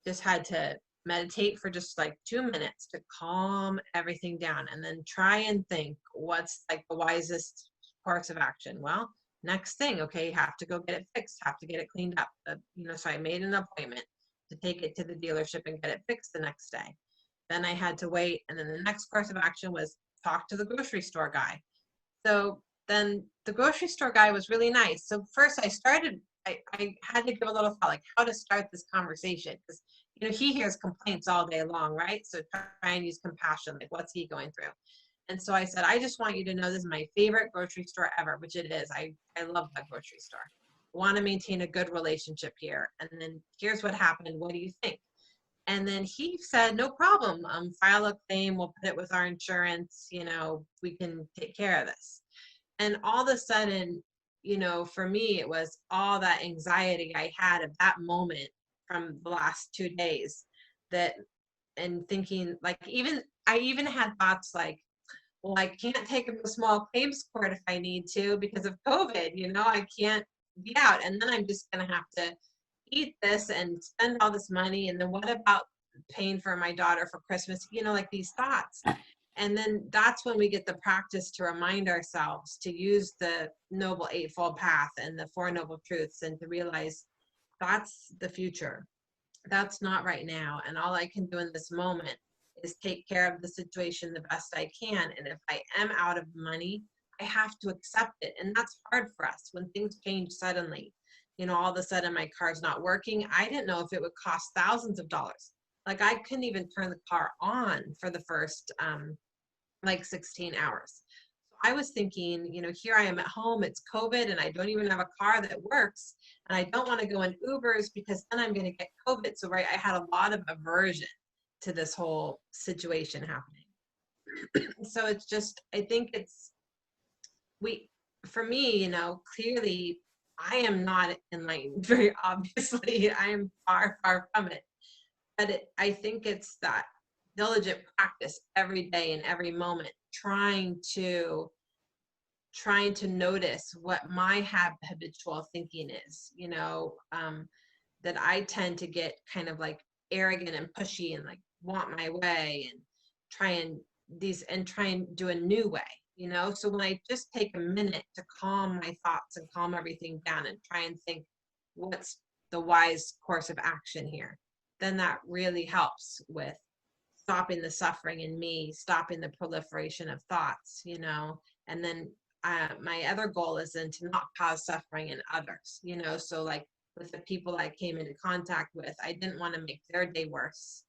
just had to meditate for just like 2 minutes to calm everything down, and then try and think what's like the wisest course of action. Well, next thing, okay, you have to go get it fixed, have to get it cleaned up. You know, so I made an appointment to take it to the dealership and get it fixed the next day. Then I had to wait, and then the next course of action was talk to the grocery store guy. So then the grocery store guy was really nice. So first I had to give a little thought, like how to start this conversation, because you know, he hears complaints all day long, right? So try and use compassion, like what's he going through? And so I said, I just want you to know this is my favorite grocery store ever, which it is. I love that grocery store. I want to maintain a good relationship here. And then here's what happened. What do you think? And then he said, no problem, file a claim, we'll put it with our insurance, you know, we can take care of this. And all of a sudden, you know, for me, it was all that anxiety I had at that moment from the last 2 days, that, and thinking like, I even had thoughts like, well, I can't take him to small claims court if I need to because of COVID, you know, I can't be out. And then I'm just going to have to eat this and spend all this money. And then what about paying for my daughter for Christmas? You know, like these thoughts. And then that's when we get the practice to remind ourselves to use the Noble Eightfold Path and the Four Noble Truths, and to realize that's the future. That's not right now. And all I can do in this moment is take care of the situation the best I can. And if I am out of money, I have to accept it. And that's hard for us when things change suddenly. You know, all of a sudden my car's not working. I didn't know if it would cost thousands of dollars. Like I couldn't even turn the car on for the first like 16 hours. So I was thinking, you know, here I am at home, it's COVID, and I don't even have a car that works. And I don't want to go in Ubers because then I'm going to get COVID. So right, I had a lot of aversion to this whole situation happening. So it's just, I think it's, for me, you know, clearly I am not enlightened, very obviously. I am far, far from it. But I think it's that diligent practice every day and every moment, trying to notice what my habitual thinking is, you know, that I tend to get kind of like arrogant and pushy and like want my way and try and do a new way, you know. So when I just take a minute to calm my thoughts and calm everything down and try and think what's the wise course of action here, then that really helps with stopping the suffering in me, stopping the proliferation of thoughts, you know. And then my other goal is then to not cause suffering in others, you know. So like with the people I came into contact with, I didn't want to make their day worse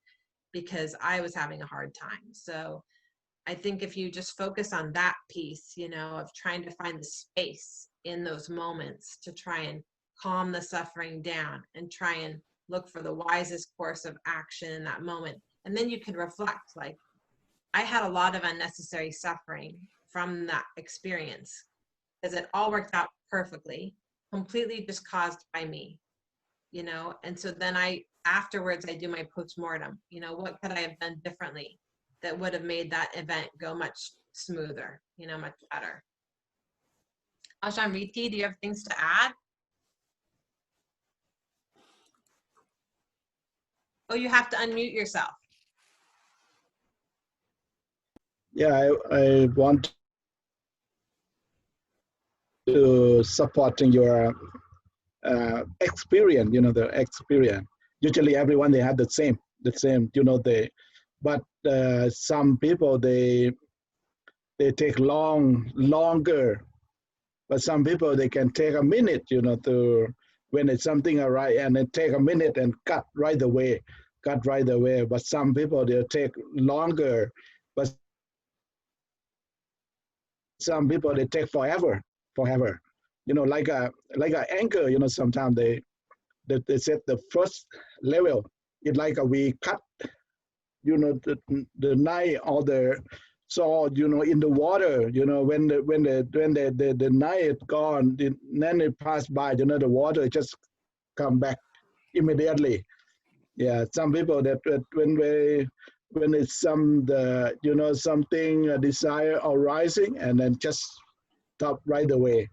because I was having a hard time. So I think if you just focus on that piece, you know, of trying to find the space in those moments to try and calm the suffering down and try and look for the wisest course of action in that moment. And then you can reflect, like, I had a lot of unnecessary suffering from that experience because it all worked out perfectly, completely just caused by me, you know. And so then afterwards I do my postmortem, you know, what could I have done differently that would have made that event go much smoother, you know, much better. Ashan Riti, do you have things to add? Oh, you have to unmute yourself. Yeah, I want to supporting your experience, you know, the experience. Usually everyone, they have the same, you know, but some people, they take longer, but some people, they can take a minute, you know, when it's something arrive, and then take a minute and cut right away. But some people, they'll take longer, but some people, they take forever. You know, like a anchor, you know, sometimes they set the first level. It's like we cut, you know, the knife or the sword, you know, in the water, you know, when the knife gone, then it pass by, you know, the water just come back immediately. Yeah, some people that when it's you know, something, a desire arising, and then just stop right away.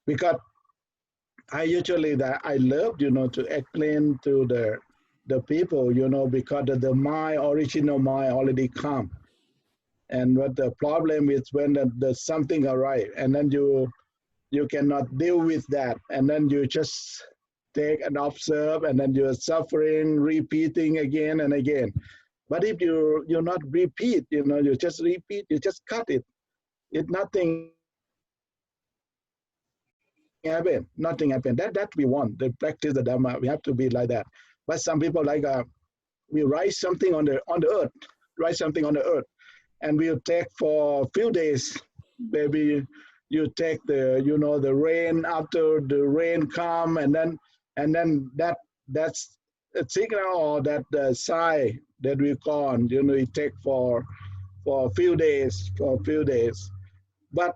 Because I usually I love, you know, to explain to the people, you know, because the original mind already come. And what the problem is when the something arrive, and then you cannot deal with that, and then you just take and observe, and then you're suffering, repeating again and again. But if you're not repeat, you know, you just repeat, you just cut it. Nothing happen. That we want. The practice the Dhamma, we have to be like that. But some people like we write something on the earth, and we'll take for a few days. Maybe you take the rain, after the rain come, and then that's signal or that sigh that we call, it take for a few days, But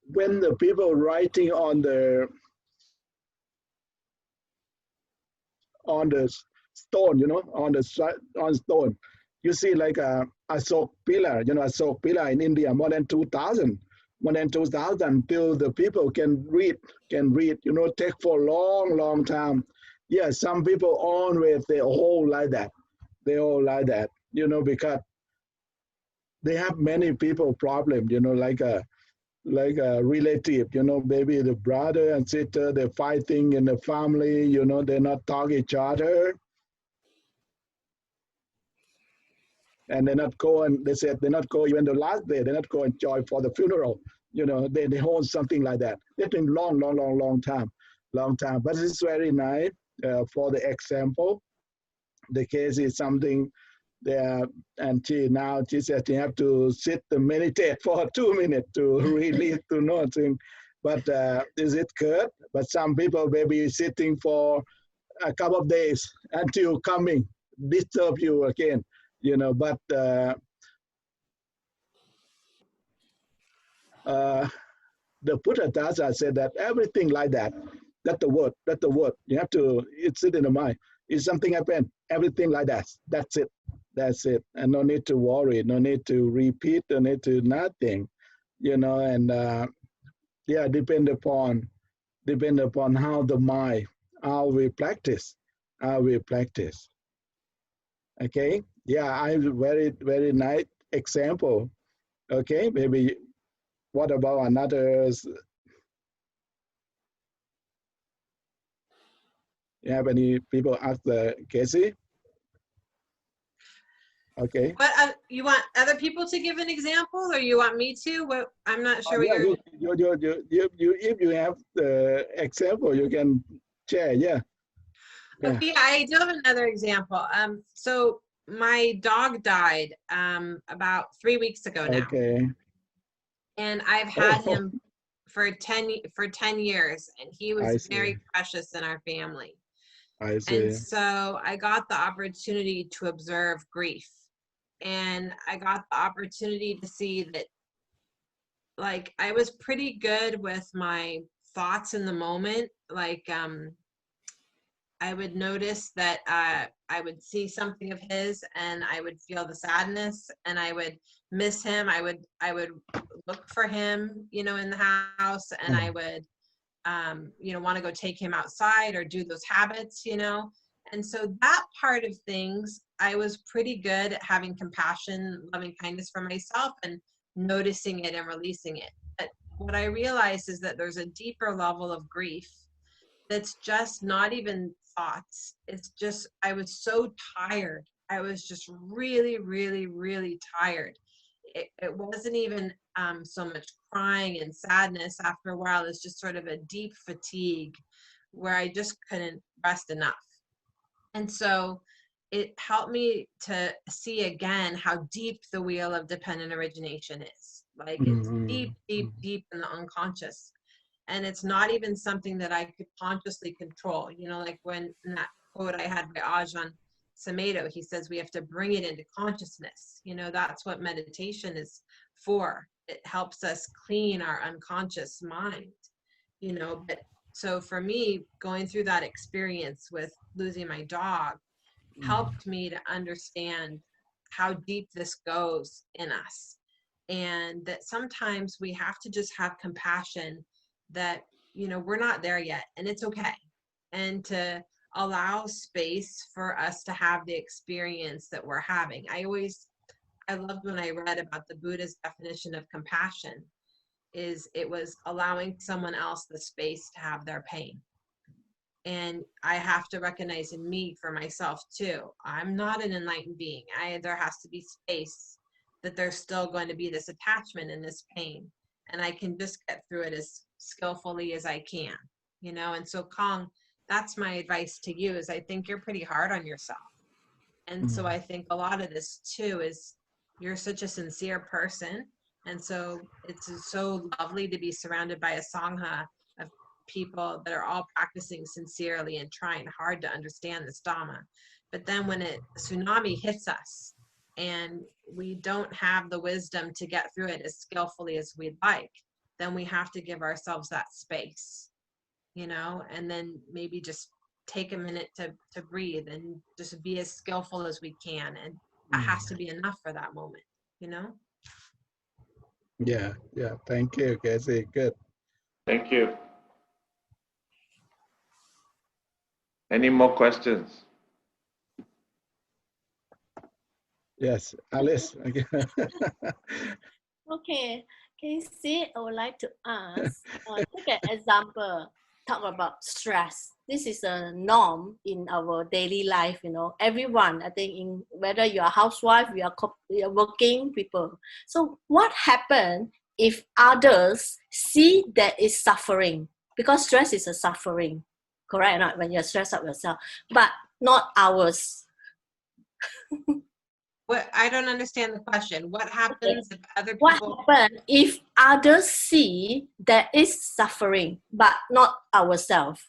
when the people writing on the stone, on stone, you see like a soak pillar, a soak pillar in India, more than 2,000, till the people can read, take for a long, long time. Yeah, some people always, they all like that. Because they have many people problem, like a relative, maybe the brother and sister, they're fighting in the family, they're not talking each other. And they're not going, they said they're not going even the last day, they're not going to join for the funeral. They hold something like that. They've been long time. But it's very nice for the example. The case is something there, and she said you have to sit and meditate for 2 minutes to really to nothing. But is it good? But some people maybe sitting for a couple of days until coming disturb you again, But the Buddha Dasa said that everything like that. That's the word. You have to, it's it in the mind. If something happen, everything like that. That's it. And no need to worry, no need to repeat, no need to nothing, and yeah, depend upon how the mind, how we practice. Okay. Yeah, I very, very nice example. Okay, maybe what about another? You have any people ask the Casey? Okay. What you want other people to give an example, or you want me to? What, I'm not sure what Yeah, you're. if you have the example, you can share. Yeah. Okay, I do have another example. So my dog died about 3 weeks ago now, Okay. and I've had Oh, him for 10 years, and he I was see. very precious in our family. I And see. so I got the opportunity to observe grief, and I got the opportunity to see that, like, I was pretty good with my thoughts in the moment. Like, I would notice that I would see something of his and I would feel the sadness and I would miss him. I would look for him, in the house, and I would, want to go take him outside or do those habits. And so that part of things, I was pretty good at having compassion, loving kindness for myself and noticing it and releasing it. But what I realized is that there's a deeper level of grief that's just not even thoughts. It's just, I was so tired. I was just really, really, really tired. It wasn't even so much crying and sadness. After a while, it's just sort of a deep fatigue where I just couldn't rest enough. And so it helped me to see again how deep the wheel of dependent origination is. Like, it's deep, deep, deep in the unconscious. And it's not even something that I could consciously control. Like when in that quote I had by Ajahn Sumedho, he says we have to bring it into consciousness. That's what meditation is for. It helps us clean our unconscious mind. But so for me, going through that experience with losing my dog helped me to understand how deep this goes in us, and that sometimes we have to just have compassion that we're not there yet, and it's okay, and to allow space for us to have the experience that we're having. I loved when I read about the Buddha's definition of compassion, is it was allowing someone else the space to have their pain. And I have to recognize in me for myself too, I'm not an enlightened being. There has to be space that there's still going to be this attachment and this pain, and I can just get through it as skillfully as I can, and so Kong, that's my advice to you, is I think you're pretty hard on yourself. And so I think a lot of this too is you're such a sincere person, and so it's so lovely to be surrounded by a sangha of people that are all practicing sincerely and trying hard to understand this Dhamma. But then when a tsunami hits us and we don't have the wisdom to get through it as skillfully as we'd like, then we have to give ourselves that space, you know, and then maybe just take a minute to breathe and just be as skillful as we can. And that has to be enough for that moment, you know? Yeah, yeah. Thank you, Casey. Good. Thank you. Any more questions? Yes, Alice. Okay, Casey, I would like to ask, take an example, talk about stress. This is a norm in our daily life, you know, everyone, I think, in whether you're a housewife, you're working people. So what happens if others see that is suffering? Because stress is a suffering, correct or not, when you're stressed out yourself, but not ours. What, I don't understand the question. What happens if other people... What happens if others see there is suffering, but not ourselves?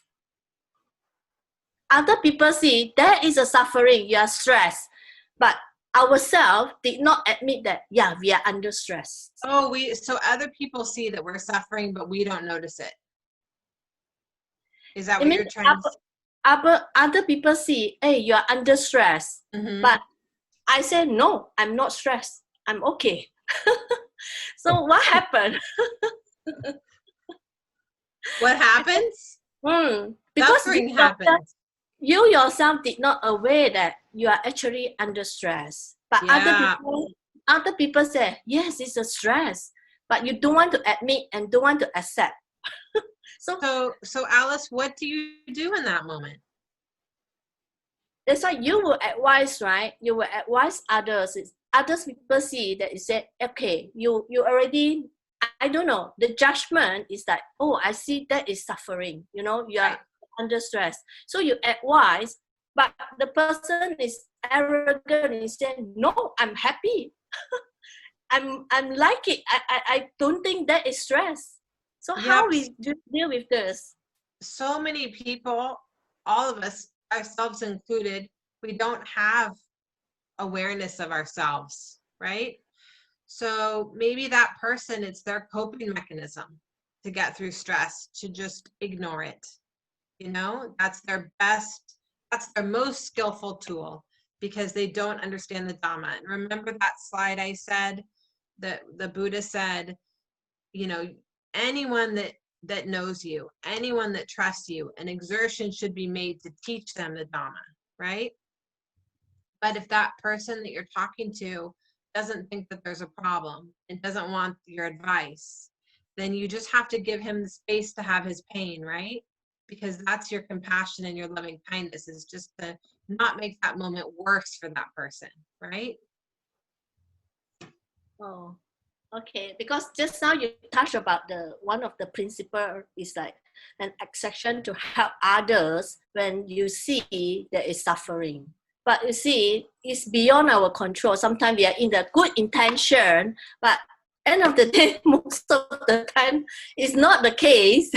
Other people see there is a suffering, you are stressed, but ourselves did not admit that, yeah, we are under stress. Oh, so other people see that we're suffering, but we don't notice it. Is that what you're trying to say? Other people see, hey, you are under stress, but I say, no, I'm not stressed. I'm okay. So what happened? What happens? Because Suffering happens. You yourself did not aware that you are actually under stress. But other people say, yes, it's a stress, but you don't want to admit and don't want to accept. So Alice, what do you do in that moment? That's why you will advise, right? You will advise others. Others people see that you say, okay, you already, I don't know, the judgment is that, oh, I see that is suffering, you know, you are under stress. So you advise, but the person is arrogant and saying, no, I'm happy. I'm like it. I don't think that is stress. So how we deal with this? So many people, all of us, ourselves included, we don't have awareness of ourselves, right? So maybe that person, it's their coping mechanism to get through stress, to just ignore it. You know, that's their most skillful tool, because they don't understand the Dhamma. And remember that slide I said that the Buddha said, you know, anyone that knows you, anyone that trusts you, an exertion should be made to teach them the Dhamma, right? But if that person that you're talking to doesn't think that there's a problem and doesn't want your advice, then you just have to give him the space to have his pain, right? Because that's your compassion and your loving kindness, is just to not make that moment worse for that person, right? Oh, okay. Because just now you touched about one of the principle is like an action to help others when you see there is suffering. But you see, it's beyond our control. Sometimes we are in the good intention, but end of the day, most of the time, it's not the case.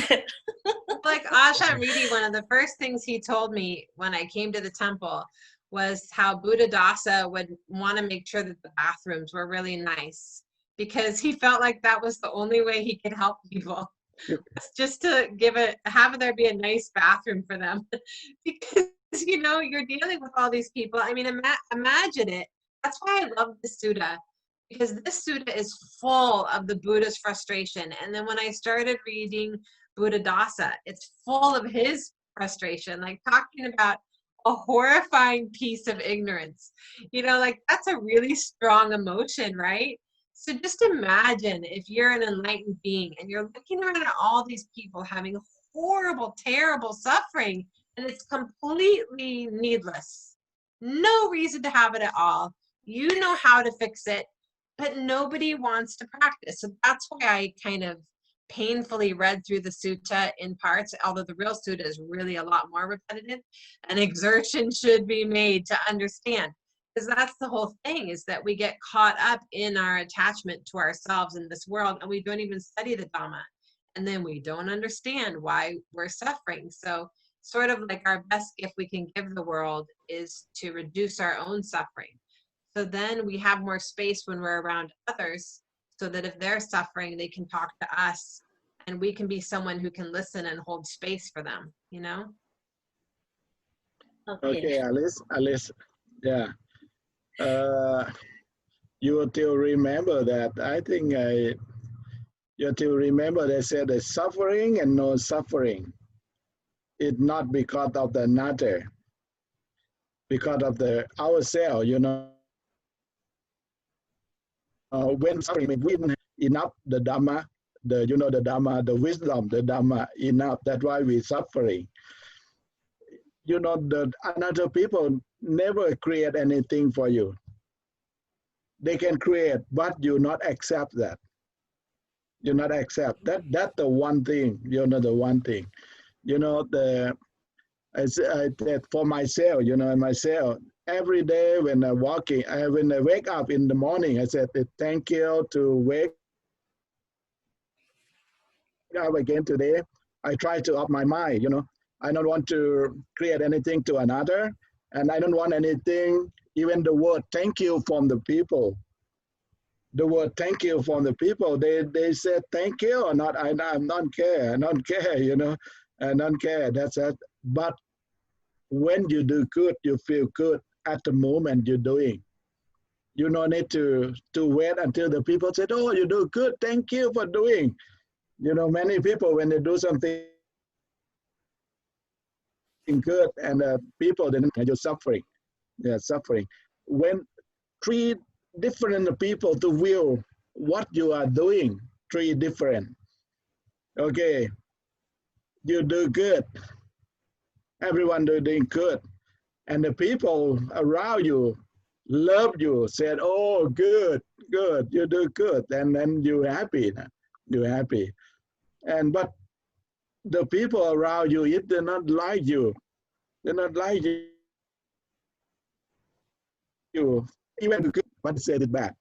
Like Ajahn Ridi, one of the first things he told me when I came to the temple was how Buddhadasa would want to make sure that the bathrooms were really nice, because he felt like that was the only way he could help people. It's just to have there be a nice bathroom for them. Because, you know, you're dealing with all these people. I mean, imagine it. That's why I love the sutta, because this sutta is full of the Buddha's frustration. And then when I started reading Buddhadasa, it's full of his frustration, like talking about a horrifying piece of ignorance. You know, like that's a really strong emotion, right? So just imagine if you're an enlightened being and you're looking around at all these people having horrible, terrible suffering, and it's completely needless. No reason to have it at all. You know how to fix it, but nobody wants to practice. So that's why I kind of painfully read through the sutta in parts, although the real sutta is really a lot more repetitive. An exertion should be made to understand. Because that's the whole thing, is that we get caught up in our attachment to ourselves in this world, and we don't even study the Dhamma. and then we don't understand why we're suffering. So sort of like our best gift we can give the world is to reduce our own suffering. So then we have more space when we're around others, so that if they're suffering, they can talk to us and we can be someone who can listen and hold space for them, you know? Okay, Alice, yeah. You still remember that, I think you still remember they said the suffering and no suffering. It's not because of the another, because of the ourselves, you know. When suffering, we didn't have enough the Dhamma, the Dhamma, the wisdom, the Dhamma enough. That's why we're suffering. You know, the another people never create anything for you. They can create, but you not accept that. You not accept that. That's the one thing. You know, the one thing. You know, I said for myself. You know, myself. Every day when I walking, when I wake up in the morning, I said thank you to wake up again today. I try to up my mind. You know, I don't want to create anything to another, and I don't want anything. Even the word thank you from the people. The word thank you from the people, they said thank you or not, I'm not care, I don't care, you know, I don't care, that's it. But when you do good, you feel good at the moment you're doing. You don't need to wait until the people said, oh, you do good, thank you for doing. You know, many people, when they do something good and people, then you're suffering. Yeah, suffering. When three different people to view what you are doing, three different. Okay, you do good. Everyone doing good. And the people around you love you, said, oh, good, good, you do good. And then you're happy. You're happy. And but the people around you, if they not like you, they not like you, even good, but said it bad,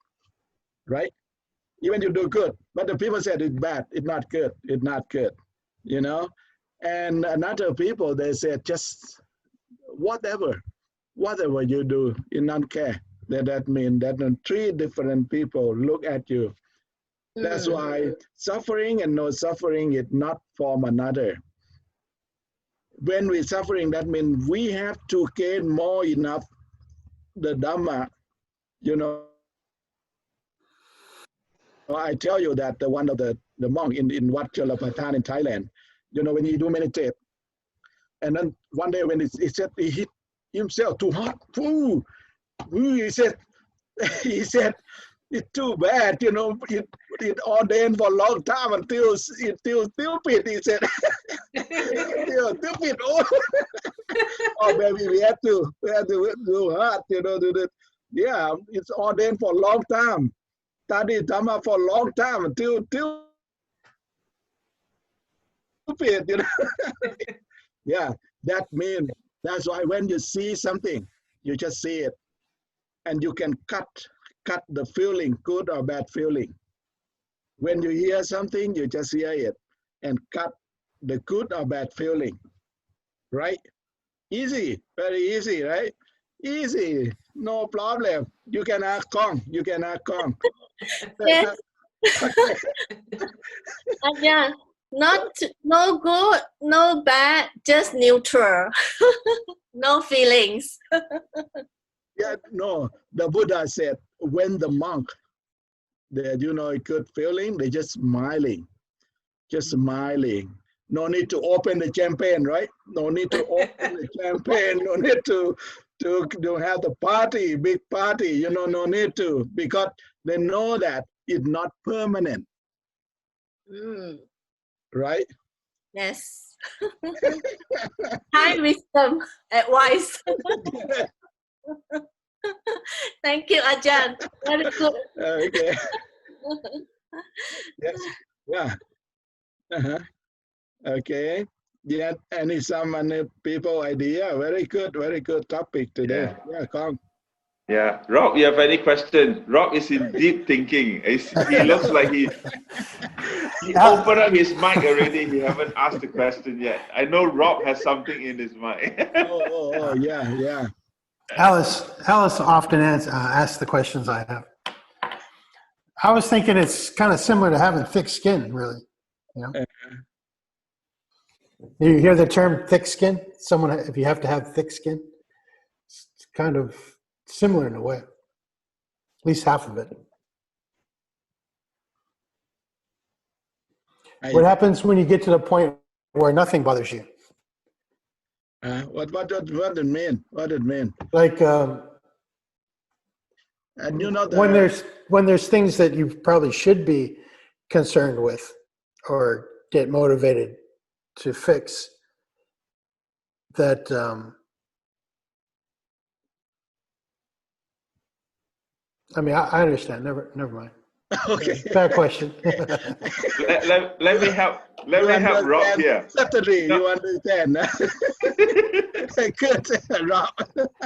right? Even you do good, but the people said it's bad, it's not good, it's not good, you know? And another people, they said just whatever you do, you don't care. That means that three different people look at you. That's why suffering and no suffering is not from another. When we're suffering, that means we have to gain more enough the Dhamma, you know. I tell you that one of the monk in Wat Cholapatan in Thailand, you know, when he do meditate, and then one day when he said he hit himself too hard, he said it's too bad, you know, it ordained for a long time until it's still stupid, he said. Stupid, oh baby, we have to do hard, you know, yeah, it's ordained for a long time. Study Dhamma for a long time until stupid, you know. Yeah, that means, that's why when you see something, you just see it. And you can cut the feeling, good or bad feeling. When you hear something, you just hear it and cut the good or bad feeling, right? Easy, very easy, right? Easy, no problem. You can ask Kong, you can ask Kong. Yes. Yeah, no good, no bad, just neutral. No feelings. Yeah, no, the Buddha said when the monk, you know, a good feeling, they just smiling. No need to open the champagne, right? No need to open the champagne. No need to have the party, big party. You know, no need to, because they know that it's not permanent, right? Yes. High wisdom advice. Thank you, Ajahn. Very good. Okay. Yes. Yeah. Okay. Yeah. Some people idea? Very good topic today. Yeah, Kong. Yeah, Rob, you have any question? Rob is in deep thinking. He looks like he opened up his mic already. He haven't asked the question yet. I know Rob has something in his mind. Oh, yeah. Alice often asks the questions I have. I was thinking it's kind of similar to having thick skin, really. You know, you hear the term thick skin? If you have to have thick skin, it's kind of similar in a way, at least half of it. What happens when you get to the point where nothing bothers you? What did it mean? What did it mean? Like, And you know, when there's things that you probably should be concerned with or get motivated to fix, that I mean, I understand. Never mind. okay. Bad question. let me help Rob here. Certainly, No. you understand. Good, Rob.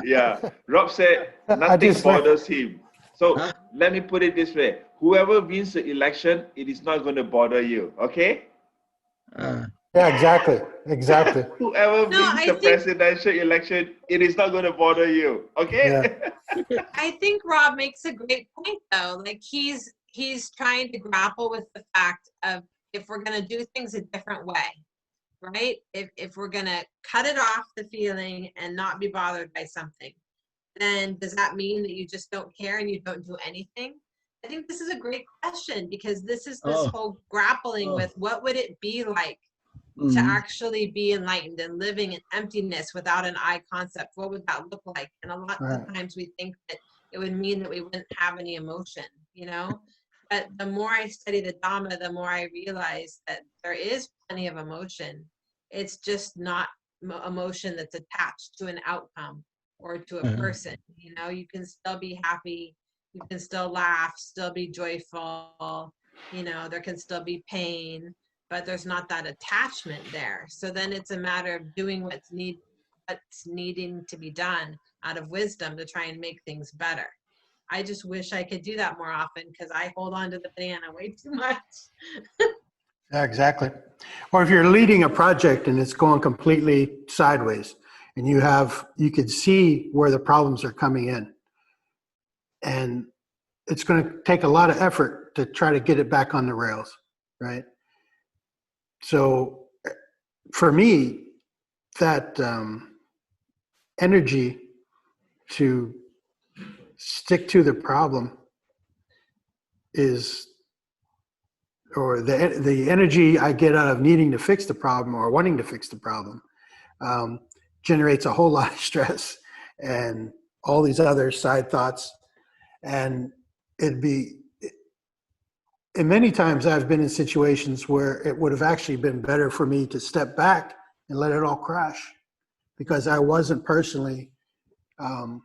Yeah, Rob said nothing bothers him. So let me put it this way: whoever wins the election, it is not going to bother you. Okay? Yeah, exactly. Whoever wins the presidential election, it is not going to bother you. Okay? Yeah. I think Rob makes a great point though. Like he's trying to grapple with the fact of if we're going to do things a different way, right? If we're going to cut it off the feeling and not be bothered by something, then does that mean that you just don't care and you don't do anything? I think this is a great question because this is this whole grappling with what would it be like to actually be enlightened and living in emptiness without an I concept. What would that look like? And a lot of times we think that it would mean that we wouldn't have any emotion, you know? But the more I study the Dhamma, the more I realize that there is plenty of emotion. It's just not emotion that's attached to an outcome or to a person. You know, you can still be happy, you can still laugh, still be joyful, you know, there can still be pain, but there's not that attachment there. So then it's a matter of doing what's needing to be done out of wisdom to try and make things better. I just wish I could do that more often because I hold on to the banana way too much. Yeah, exactly. Or if you're leading a project and it's going completely sideways and you could see where the problems are coming in, and it's going to take a lot of effort to try to get it back on the rails, right? So for me, that energy to stick to the problem or the energy I get out of needing to fix the problem or wanting to fix the problem generates a whole lot of stress and all these other side thoughts. And and many times I've been in situations where it would have actually been better for me to step back and let it all crash because I wasn't personally in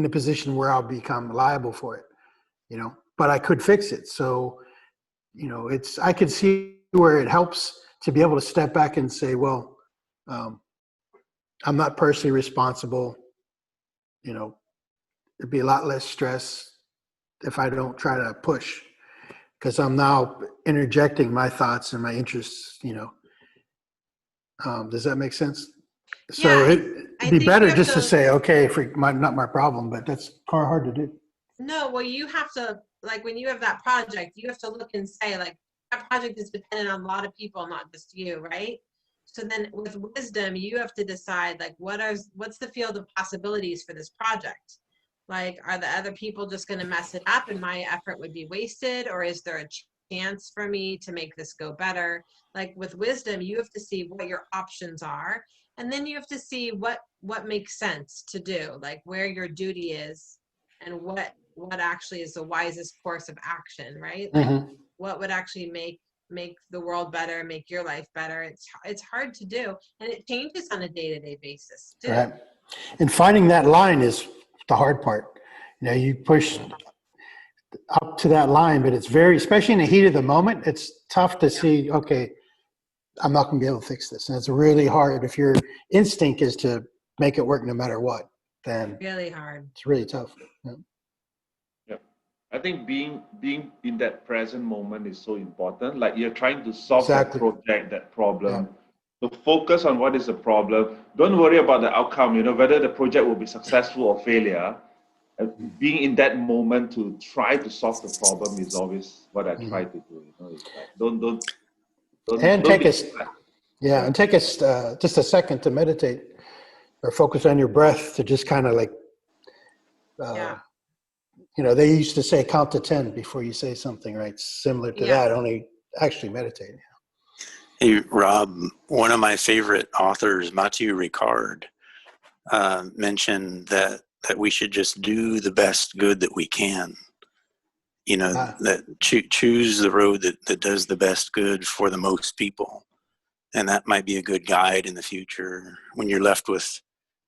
a position where I'll become liable for it, you know, but I could fix it. So, you know, I could see where it helps to be able to step back and say, well, I'm not personally responsible. You know, it'd be a lot less stress if I don't try to push, because I'm now interjecting my thoughts and my interests, you know. Does that make sense? So Yeah, it'd be better just to say, okay, not my problem, but that's hard to do. No, well, you have to, like, when you have that project, you have to look and say, like, that project is dependent on a lot of people, not just you, right? So then with wisdom, you have to decide, like, what's the field of possibilities for this project? Like, are the other people just going to mess it up and my effort would be wasted? Or is there a chance for me to make this go better? Like with wisdom, you have to see what your options are. And then you have to see what makes sense to do, like where your duty is and what actually is the wisest course of action, right? Like what would actually make the world better, make your life better. It's hard to do. And it changes on a day-to-day basis too. Right. And finding that line is the hard part. You know, you push up to that line, but it's especially in the heat of the moment, it's tough to see, okay, I'm not going to be able to fix this. And it's really hard if your instinct is to make it work no matter what. then Really hard. it's really tough. Yeah. Yeah. I think being in that present moment is so important. Like you're trying to solve Exactly. that project, that problem. So focus on what is the problem. Don't worry about the outcome, whether the project will be successful or failure. Being in that moment to try to solve the problem is always what I try to do. It's like don't And take be us, and take us just a second to meditate or focus on your breath to just kind of like, they used to say count to 10 before you say something, right? Similar to that, only actually meditating. Hey, Rob, one of my favorite authors, Mathieu Ricard, mentioned that we should just do the best good that we can. That choose the road that does the best good for the most people. And that might be a good guide in the future when you're left with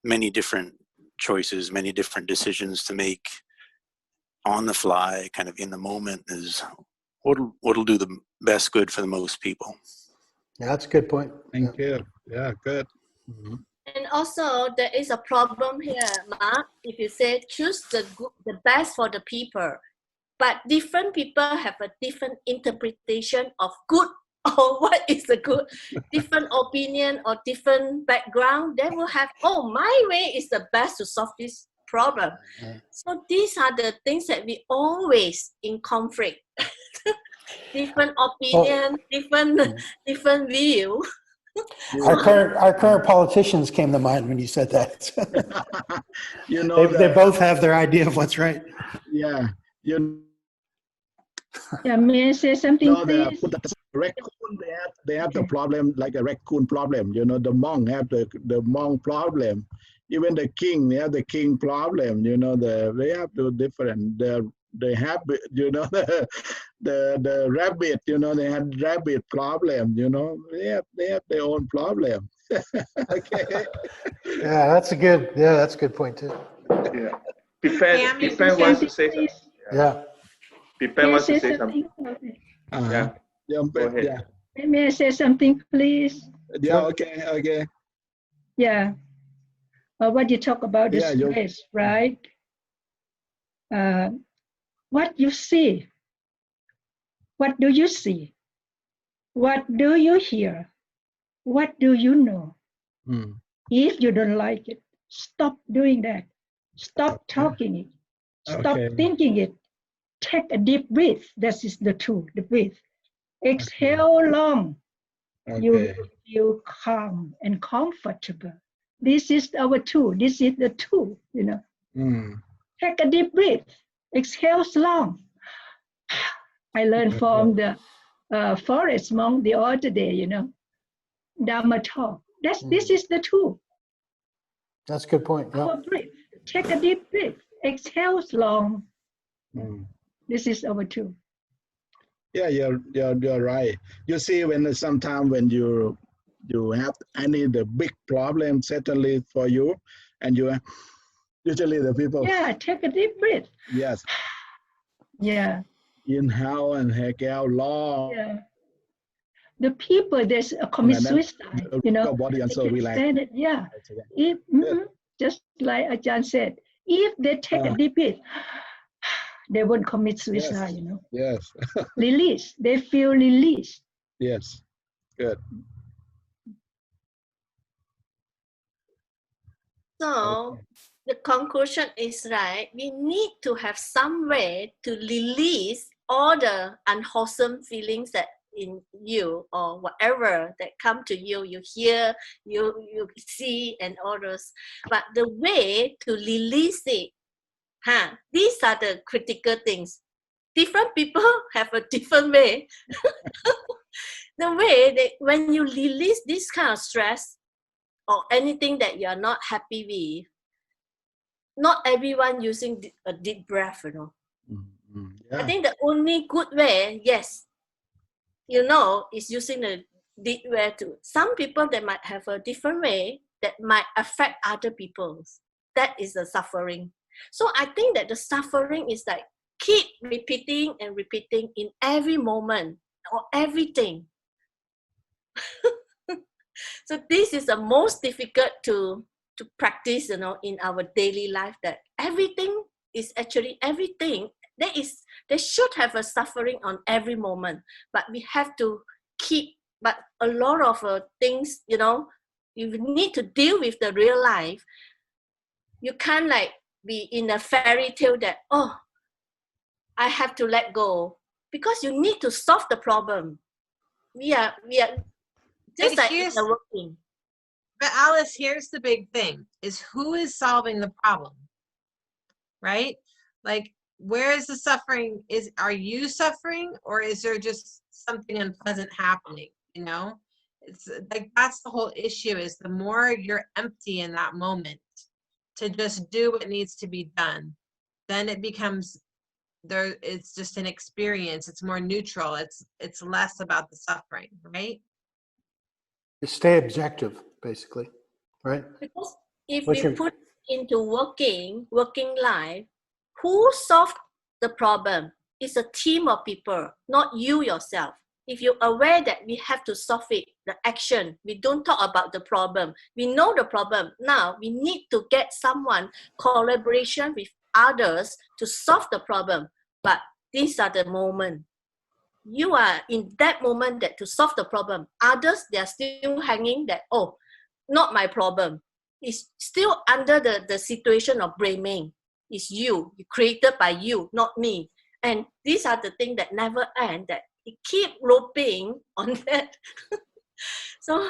many different choices, many different decisions to make on the fly, kind of in the moment, is what'll do the best good for the most people. Yeah, that's a good point. Thank you. Yeah, good. And also, there is a problem here, Mark. If you say choose the best for the people, but different people have a different interpretation of good or what is the good, different opinion or different background, they will have, my way is the best to solve this problem. So these are the things that we always in conflict. Different opinion, different view. Our current politicians came to mind when you said that. They both have their idea of what's right. Yeah. May I say something, please? The raccoon, they have the problem like a raccoon problem. The monk have the monk problem. Even the king, they have the king problem. They have the different. They have the rabbit. They have rabbit problem. They have their own problem. Okay. Yeah, that's a good point too. Yeah. Pipan wants to say something. Yeah. Pipan wants to say something. Yeah. Go ahead. May I say something, please? Yeah, okay. Yeah. What you talk about the stress, right? What you see? What do you see? What do you hear? What do you know? If you don't like it, stop doing that. Stop talking it. Stop thinking it. Take a deep breath. That is the tool, the breath. Exhale long. You will feel calm and comfortable. This is our tool. This is the tool, Take a deep breath. Exhale long. I learned from the forest monk the other day, Dhamma talk. This is the tool. That's a good point. Yeah. Breath. Take a deep breath. Exhale long. This is our tool. Yeah, you're right. You see, sometimes when you have the big problem certainly for you, and you usually the people. Yeah, take a deep breath. Yes. Yeah. Inhale and exhale long. Yeah. The people that commit suicide, body and so relax. Yeah. Just like Ajahn said, if they take a deep breath, they won't commit suicide, Yes. Release. They feel released. Yes. Good. So the conclusion is right. We need to have some way to release all the unwholesome feelings that in you or whatever that come to you, you hear, you see, and all those. But the way to release it, these are the critical things. Different people have a different way. The way that when you release this kind of stress or anything that you are not happy with, not everyone using a deep breath, Yeah. I think the only good way, yes, is using a deep way too. Some people, they might have a different way that might affect other people. That is the suffering. So I think that the suffering is like keep repeating and repeating in every moment or everything. So this is the most difficult to to practice, in our daily life, that everything is actually everything. There should have a suffering on every moment, but we have to keep. But a lot of things, you need to deal with the real life. You can't be in a fairy tale that, oh, I have to let go, because you need to solve the problem. We are just But like working. But Alice, here's the big thing, is who is solving the problem, right? Like, where is the suffering? Are you suffering, or is there just something unpleasant happening? It's like, that's the whole issue, is the more you're empty in that moment to just do what needs to be done, then it becomes it's just an experience. It's more neutral. It's less about the suffering, right? You stay objective, basically, right? Because if we put into working life, who solved the problem? It's a team of people, not you yourself. If you're aware that we have to solve it, the action, we don't talk about the problem. We know the problem. Now we need to get someone, collaboration with others to solve the problem. But these are the moments. You are in that moment that to solve the problem. Others, they are still hanging that, oh, not my problem. It's still under the situation of blaming. It's you created by you, not me. And these are the things that never end, that it keep roping on that. So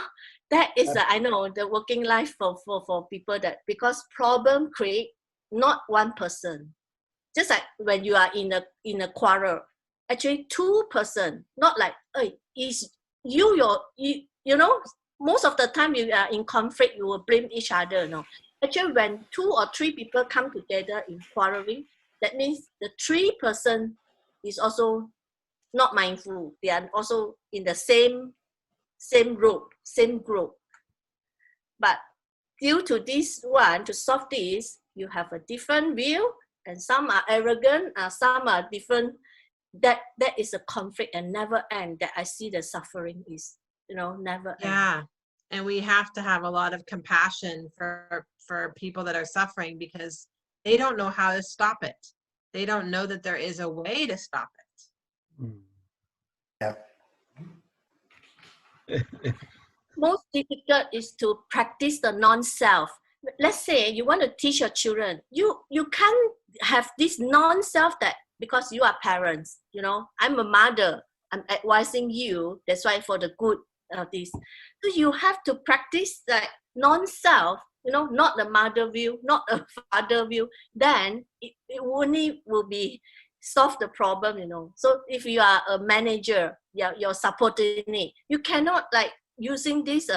that is, I know, the working life for people, that because problem create not one person. Just like when you are in a quarrel, actually two person, not like, is you most of the time you are in conflict, you will blame each other. No, actually when 2 or 3 people come together in quarreling, that means the 3 person is also not mindful. They are also in the same group. But due to this one, to solve this, you have a different view, and some are arrogant, some are different. That is a conflict and never end. That I see the suffering is, never end. Yeah, and we have to have a lot of compassion for people that are suffering, because they don't know how to stop it. They don't know that there is a way to stop it. Yeah. Most difficult is to practice the non-self. Let's say you want to teach your children, you can't have this non-self, that because you are parents, I'm a mother, I'm advising you, that's why for the good of this. So you have to practice that non-self, not the mother view, not the father view, then it only will be solve the problem, So if you are a manager, you're subordinate, you cannot using this,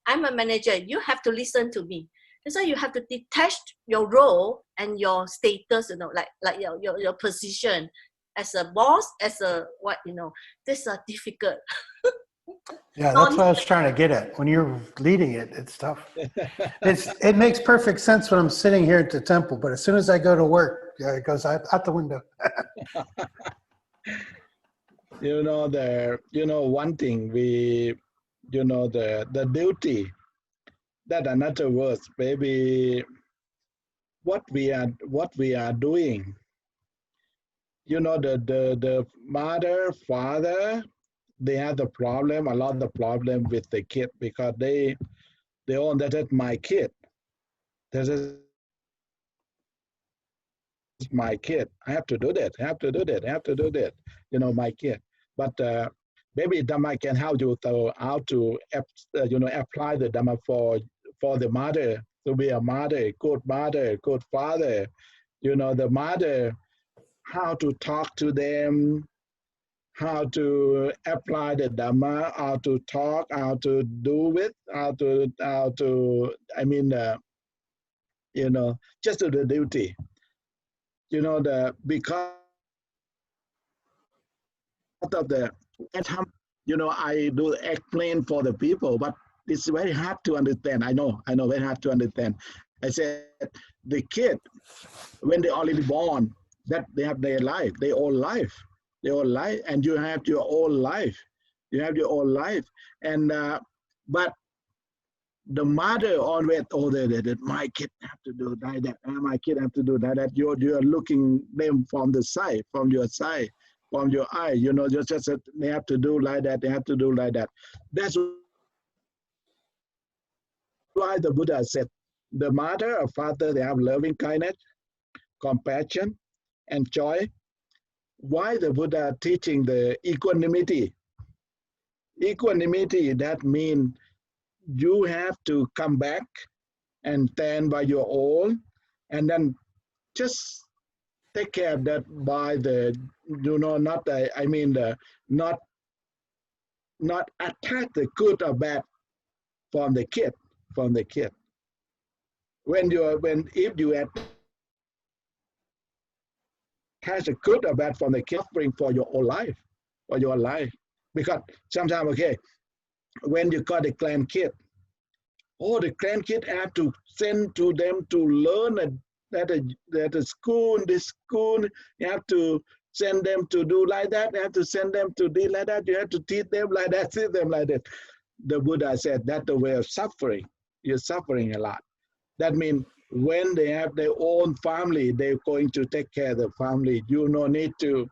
I'm a manager, you have to listen to me. That's why you have to detach your role and your status, like your position as a boss, as a this is difficult. Yeah, that's what I was trying to get at. When you're leading it, it's tough. It makes perfect sense when I'm sitting here at the temple, but as soon as I go to work, it goes out the window. One thing the duty, that another words, maybe what we are doing, the mother, father, they have a lot of the problem with the kid, because they own that is my kid. This is my kid. I have to do that. My kid. But maybe Dhamma can help you to how to apply the Dhamma for the mother, to be a mother, good father. The mother, how to talk to them, how to apply the Dhamma, how to talk, how to do it, how to just do the duty. Because of the I do explain for the people, but it's very hard to understand. I know, very hard to understand. I said the kid, when they already born, that they have their own life, and you have your own life. And but the mother always told her that my kid have to do like that, and my kid have to do like that. You're looking them from the side, from your side, from your eye. You know, just they have to do like that. They have to do like that. That's why the Buddha said, the mother or father, they have loving kindness, compassion, and joy. Why the Buddha teaching the equanimity? Equanimity, that means you have to come back and stand by your own, and then just take care of that by the, you know, not the, I mean the, not attack the good or bad from the kid, When if you attach a good or bad from the kid, suffering for your whole life, because sometimes, okay, when you got a grandkid, the grandkid have to send to them to learn at a school, this school, you have to send them to do like that, you have to send them to do like that, you have to teach them like that, teach them like that. The Buddha said that's the way of suffering. You're suffering a lot. That means when they have their own family, they're going to take care of the family. You no need to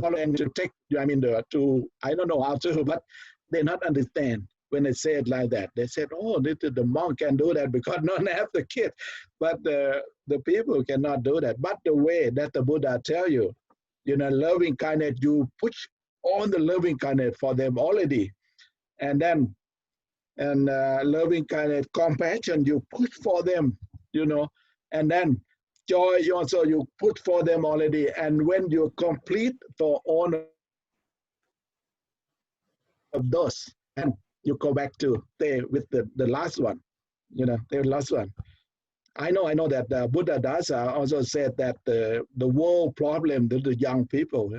follow and to take, I mean, I don't know how to, but they not understand when they say it like that. They said, the monk can do that because none have the kid, but the people cannot do that. But the way that the Buddha tell you, loving kindness, you push on the loving kindness for them already, and then loving kindness, compassion, you push for them, and then joy also you put for them already. And when you complete for all of those, and you go back to stay with the last one, the last one. I know that the Buddha Dasa also said that the world problem, the young people,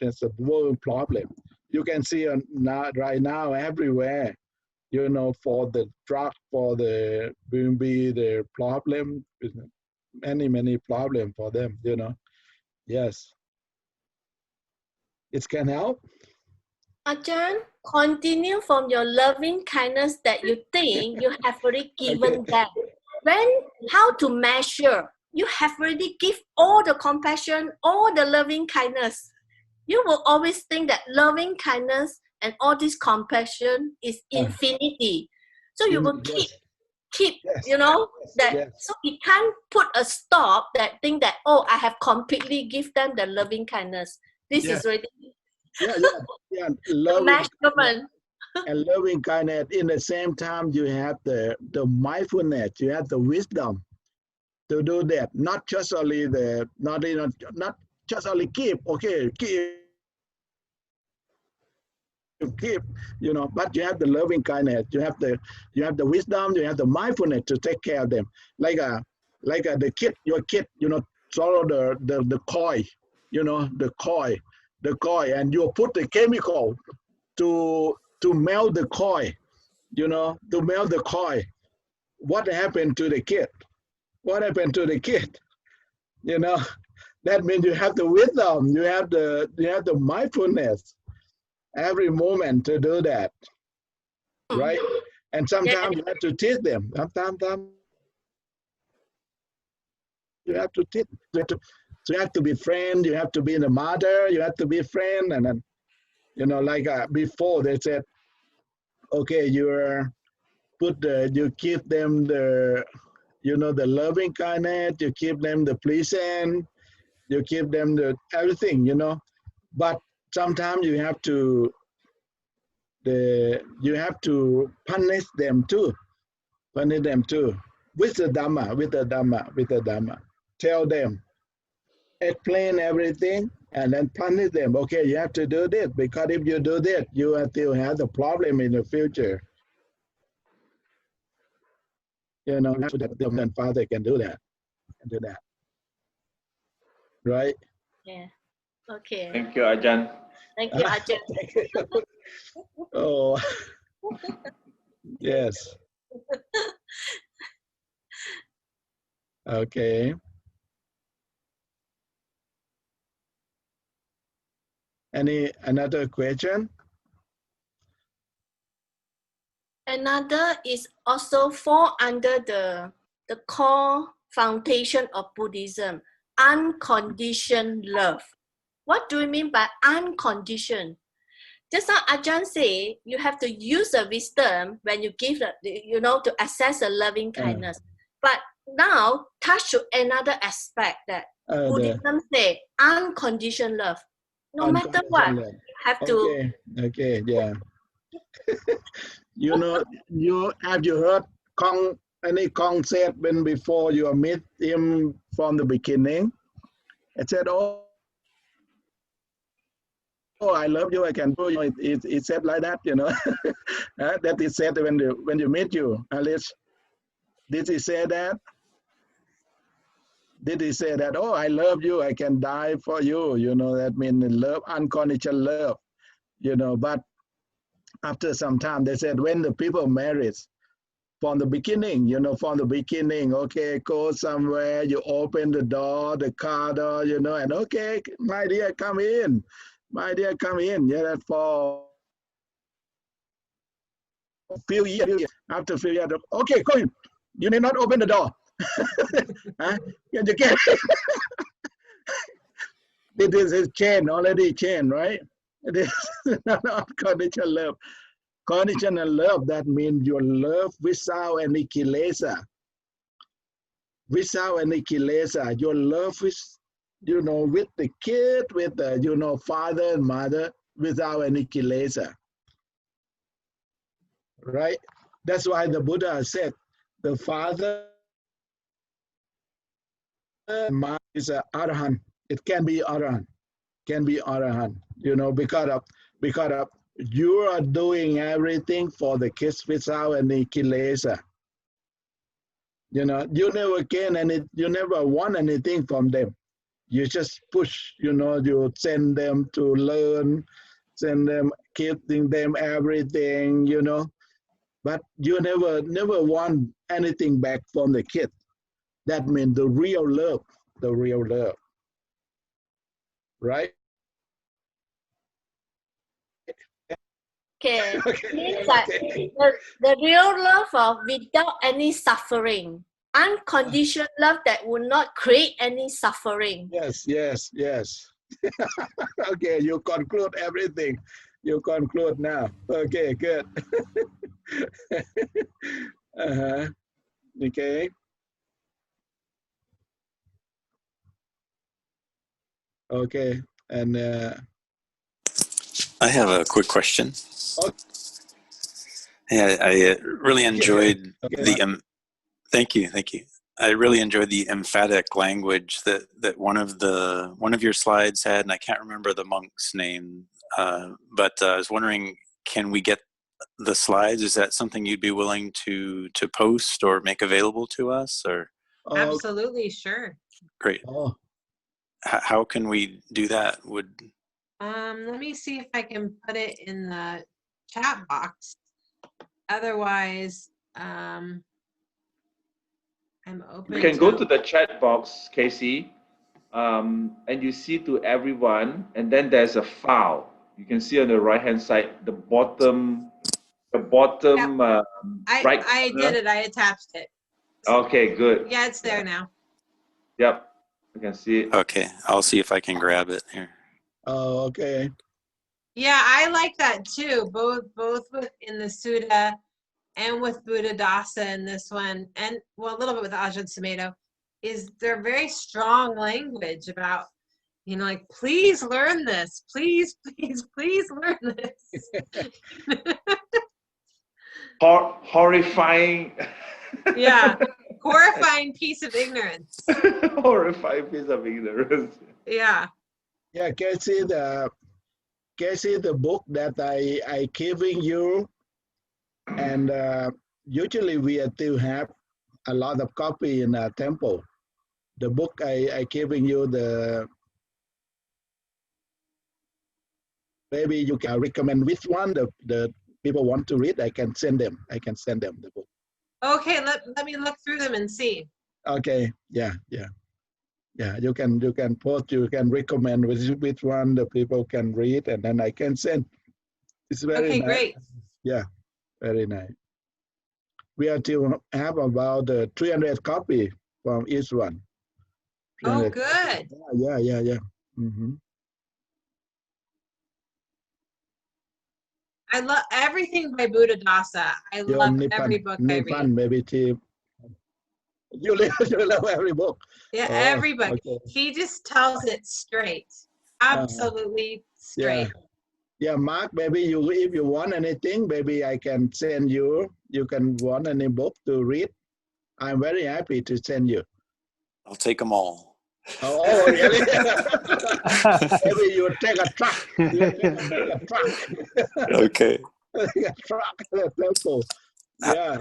that's a world problem. You can see right now everywhere, for the drug, for the the problem, many problem for them, Yes. It can help. Ajahn, continue from your loving kindness that you think you have already given them. How to measure? You have already give all the compassion, all the loving kindness. You will always think that loving kindness and all this compassion is infinity. So you will keep, so you can't put a stop that think that, I have completely give them the loving kindness. This is already loving kindness, and loving kindness. In the same time, you have the mindfulness, you have the wisdom to do that. Not just only not just only keep, but you have the loving kindness, you have the wisdom, you have the mindfulness to take care of them. Like the kid, your kid, swallow the koi, the koi, and you put the chemical to melt the koi, to melt the koi. What happened to the kid? That means you have the wisdom, you have the mindfulness every moment to do that, right? And sometimes you have to teach them. Sometimes you have to teach. So you have to be friend. You have to be the mother. You have to be friend, and then like before they said, okay, you give them the the loving kindness. You give them the pleasant. You give them the everything. But sometimes you have to punish them too. With the Dhamma. Tell them, explain everything, and then punish them. Okay, you have to do this, because if you do this, you will still have the problem in the future. So that the father can do that. Right? Yeah. Okay. Thank you, Ajahn. Thank you, Ajahn. Oh, yes. Okay. Another question? Another is also fall under the core foundation of Buddhism, unconditioned love. What do you mean by unconditioned? Just now Ajahn say you have to use the wisdom when you give to assess the loving kindness. But now touch to another aspect that Buddhism say unconditioned love. No matter what, you have to. Okay, yeah. Have you heard any concept when before you meet him from the beginning? It said, "Oh, I love you. I can do you." It said like that, that it said when you meet you. Alice, did he say that? Did he say that? Oh, I love you. I can die for you. That means love, unconditional love. But after some time, they said when the people married, from the beginning, okay, go somewhere, you open the door, the car door, and okay, my dear, come in. My dear, come in. That for a few years, after a few years, okay, go in. You need not open the door. Huh? You get it is a chain, already chain, right? It is not conditional love. Conditional love, that means your love without any kilesa. Without any kilesa. Your love is, with the kid, with the, father and mother, without any kilesa. Right? That's why the Buddha said, the father and mother is an arahant. It can be arahant. Because of you are doing everything for the kids without any kilesa. You never gain any, you never want anything from them. You just push, you send them to learn, send them, giving them everything, but you never want anything back from the kid. That means the real love, right? Okay, means that the real love without any suffering, unconditional love that will not create any suffering. Yes. Okay, you conclude everything. You conclude now. Okay, good. Okay. Okay, and I have a quick question. Okay. Yeah, I really enjoyed Okay. Thank you. I really enjoyed the emphatic language that one of your slides had, and I can't remember the monk's name, but I was wondering, can we get the slides? Is that something you'd be willing to post or make available to us? Or Absolutely, sure. great. Oh. How can we do that? Let me see if I can put it in the chat box. Otherwise, I'm open. You can go to the chat box, Casey, and you see to everyone, and then there's a file. You can see on the right-hand side, the bottom. Yep. Right. I did it. I attached it. Okay, good. Yeah, it's there now. Yep, I can see it. Okay, I'll see if I can grab it here. Oh, okay. Yeah, I like that too. Both in the Sutta and with Buddhadasa in this one, and well, a little bit with Ajahn Sumedho, is they're very strong language about, like, please learn this. Please learn this. Horrifying. Yeah, horrifying piece of ignorance. Horrifying piece of ignorance. Yeah. Yeah, Casey, the book that I giving you, and usually we still have a lot of copy in our temple. The book I giving you, maybe you can recommend which one the people want to read. I can send them the book. Okay, let me look through them and see. Okay, yeah. Yeah, you can post, you can recommend which one the people can read, and then I can send. It's very Okay, nice. great. Yeah, very nice. We are to have about 300 copy from each one. Oh, 300. good. Yeah. Mm-hmm. I love everything by Buddha Dasa. I Your love every book I read. Nipan, maybe you love every book. Yeah, Oh, every book. okay. He just tells it straight. Absolutely straight. Yeah, Mark, maybe if you want anything, maybe I can send you. You can want any book to read. I'm very happy to send you. I'll take them all. Oh, really? Maybe you take a truck. You take a truck. Okay. A truck. That's so cool. Yeah.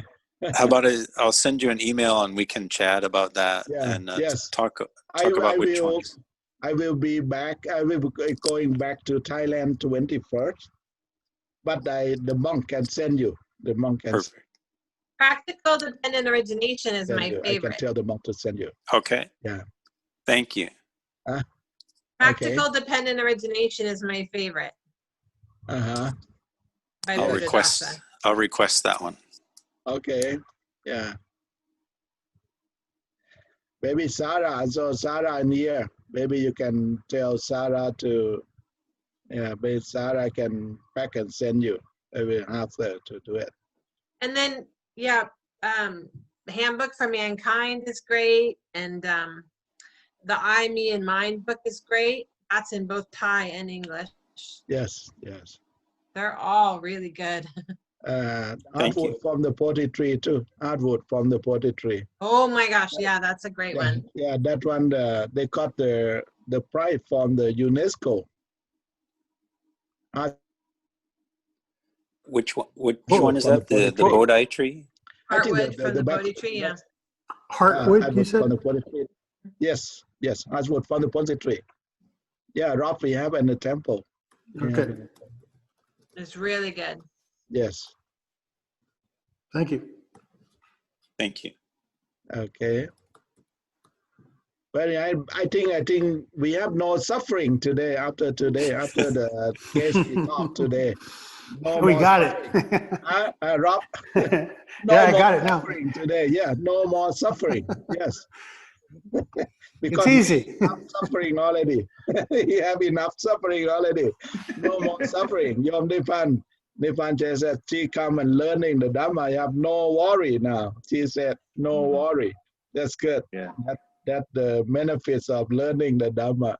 How about I'll send you an email and we can chat about that and yes. talk about which ones. I will be back. I will be going back to Thailand 21st. But the monk can send you. The monk can. Perfect. Practical dependent origination is my favorite. I can tell the monk to send you. Okay. Yeah. Thank you. Practical dependent origination is my favorite. Uh-huh. I'll request that one. Okay. Yeah. Maybe Sarah. So Sarah in here. Maybe you can tell Sarah to. Yeah. Maybe Sarah can pack and send you. Maybe after to do it. And then Handbook for Mankind is great, and the I, Me, and Mine book is great. That's in both Thai and English. Yes. They're all really good. Artwood from the Potty Tree too. Artwood from the Potty Tree. Oh my gosh, yeah, that's a great one. Yeah, that one they got the prize from the UNESCO. Which one? Which one is that? The Bodhi tree? Heartwood from the Bodhi tree, yeah. Heartwood, you said? From the Potty Tree. Yes, Heartwood from the Potty Tree. Yeah, Rob, we have in the temple. Okay. Yeah. It's really good. Yes. Thank you. Thank you. Okay. Well, I think we have no suffering today after the case we talked today. No we got suffering. it. Rob? No I got it now. Today, yeah, no more suffering. Yes. Because it's easy. we have suffering already. You have enough suffering already. No more suffering. Yom Nipan said she come and learning the Dhamma. You have no worry now. She said, no worry. That's good. Yeah. That the benefits of learning the Dhamma.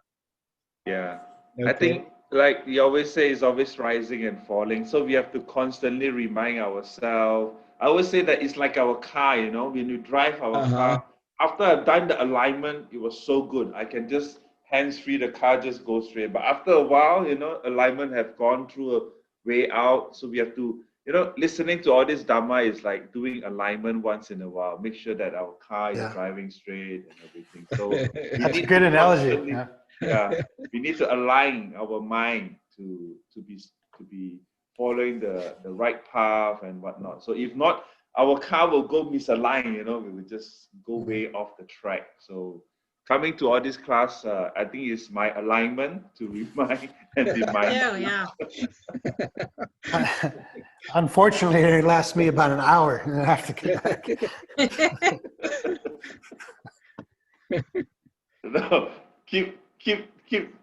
Yeah. Okay. I think, like you always say, it's always rising and falling. So we have to constantly remind ourselves. I always say that it's like our car, when you drive our car. After I've done the alignment, it was so good. I can just hands-free, the car just goes straight. But after a while, alignment have gone through a way out. So we have to, listening to all this Dhamma is like doing alignment once in a while. Make sure that our car is driving straight and everything. So that's a good analogy. We need to align our mind to be following the right path and whatnot. So if not, our car will go misaligned, we will just go way off the track. So coming to all this class, I think is my alignment to remind and remind. Yeah. Unfortunately, it lasts me about an hour and I have to get back. No, keep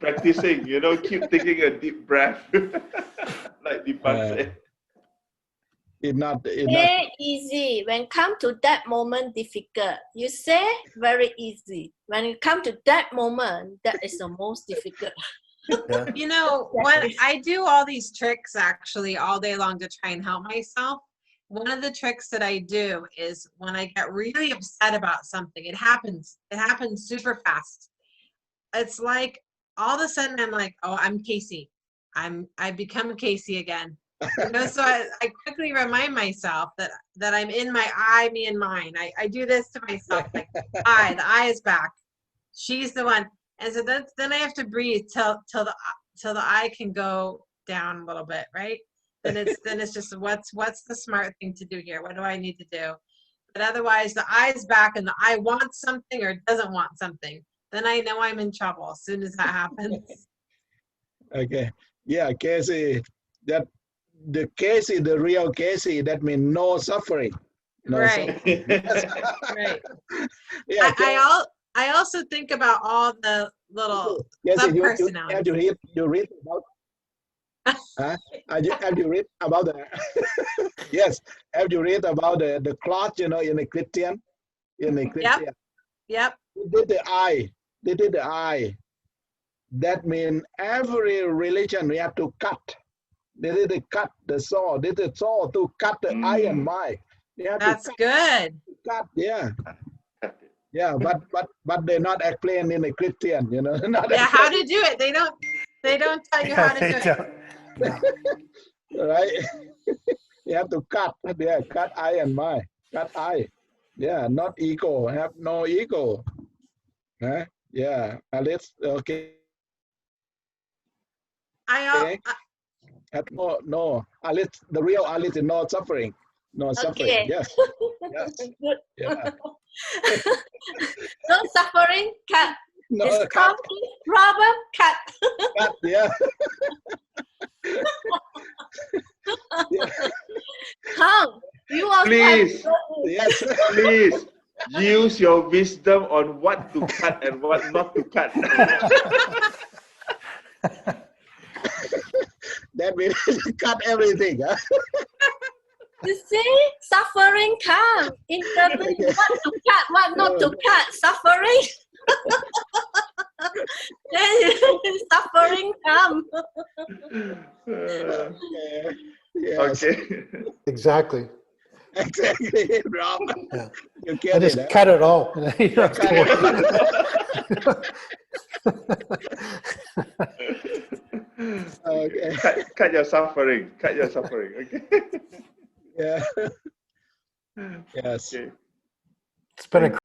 practicing, keep taking a deep breath. Like Dipan said. It's not very easy. When come to that moment, difficult. You say very easy. When you come to that moment, that is the most difficult. When I do all these tricks actually all day long to try and help myself, one of the tricks that I do is when I get really upset about something, it happens super fast. It's like all of a sudden I'm like, oh, I'm Casey. I've become Casey again. So I quickly remind myself that I'm in my I, me, and mine. I do this to myself, like the I is back. She's the one. And so then I have to breathe till the I can go down a little bit, right? Then it's just what's the smart thing to do here? What do I need to do? But otherwise the I is back and the I wants something or doesn't want something. then I know I'm in trouble as soon as that happens. Okay. Yeah, Casey. That the Casey, the real Casey. That means no suffering. No Right. suffering. Yes. Right. Yeah. I also think about all the little Casey, sub have personalities. you read about? Huh? Have you read about the? Yes. Have you read about the cross? You know, in the Christian. Yep. Yep. They did the eye. They did the eye. That means every religion we have to cut. They did the cut the saw. They did the saw to cut the eye and mind. They have That's to good. cut. Yeah. Yeah, but they're not explained in the Christian, you know. Not Yeah, how to do it. They don't tell you how to do it. Right? You have to cut. Yeah, cut eye and mind. Cut eye. Yeah, not ego. Have no ego. Huh? Yeah. Alice, okay. No. Alice, the real Alice is no suffering. No suffering. Okay. Yes. Yes. Good. Yeah. No suffering, cut. No, It's cut. conflict, problem, cut. Cut. Yeah. Yeah. Tom, you also Please. have Yes. Please use your wisdom on what to cut and what not to cut. That means cut everything. Huh? You see, suffering come. Interpret what to cut, what not to cut. Suffering. Then suffering come. Yes. Okay. Exactly. Exactly, Rob. Yeah. You I get just it. Huh? cut it all. You don't have to worry. Okay. Cut your suffering. Cut your suffering. Okay. Yeah. Yes. Okay. It's been a Thank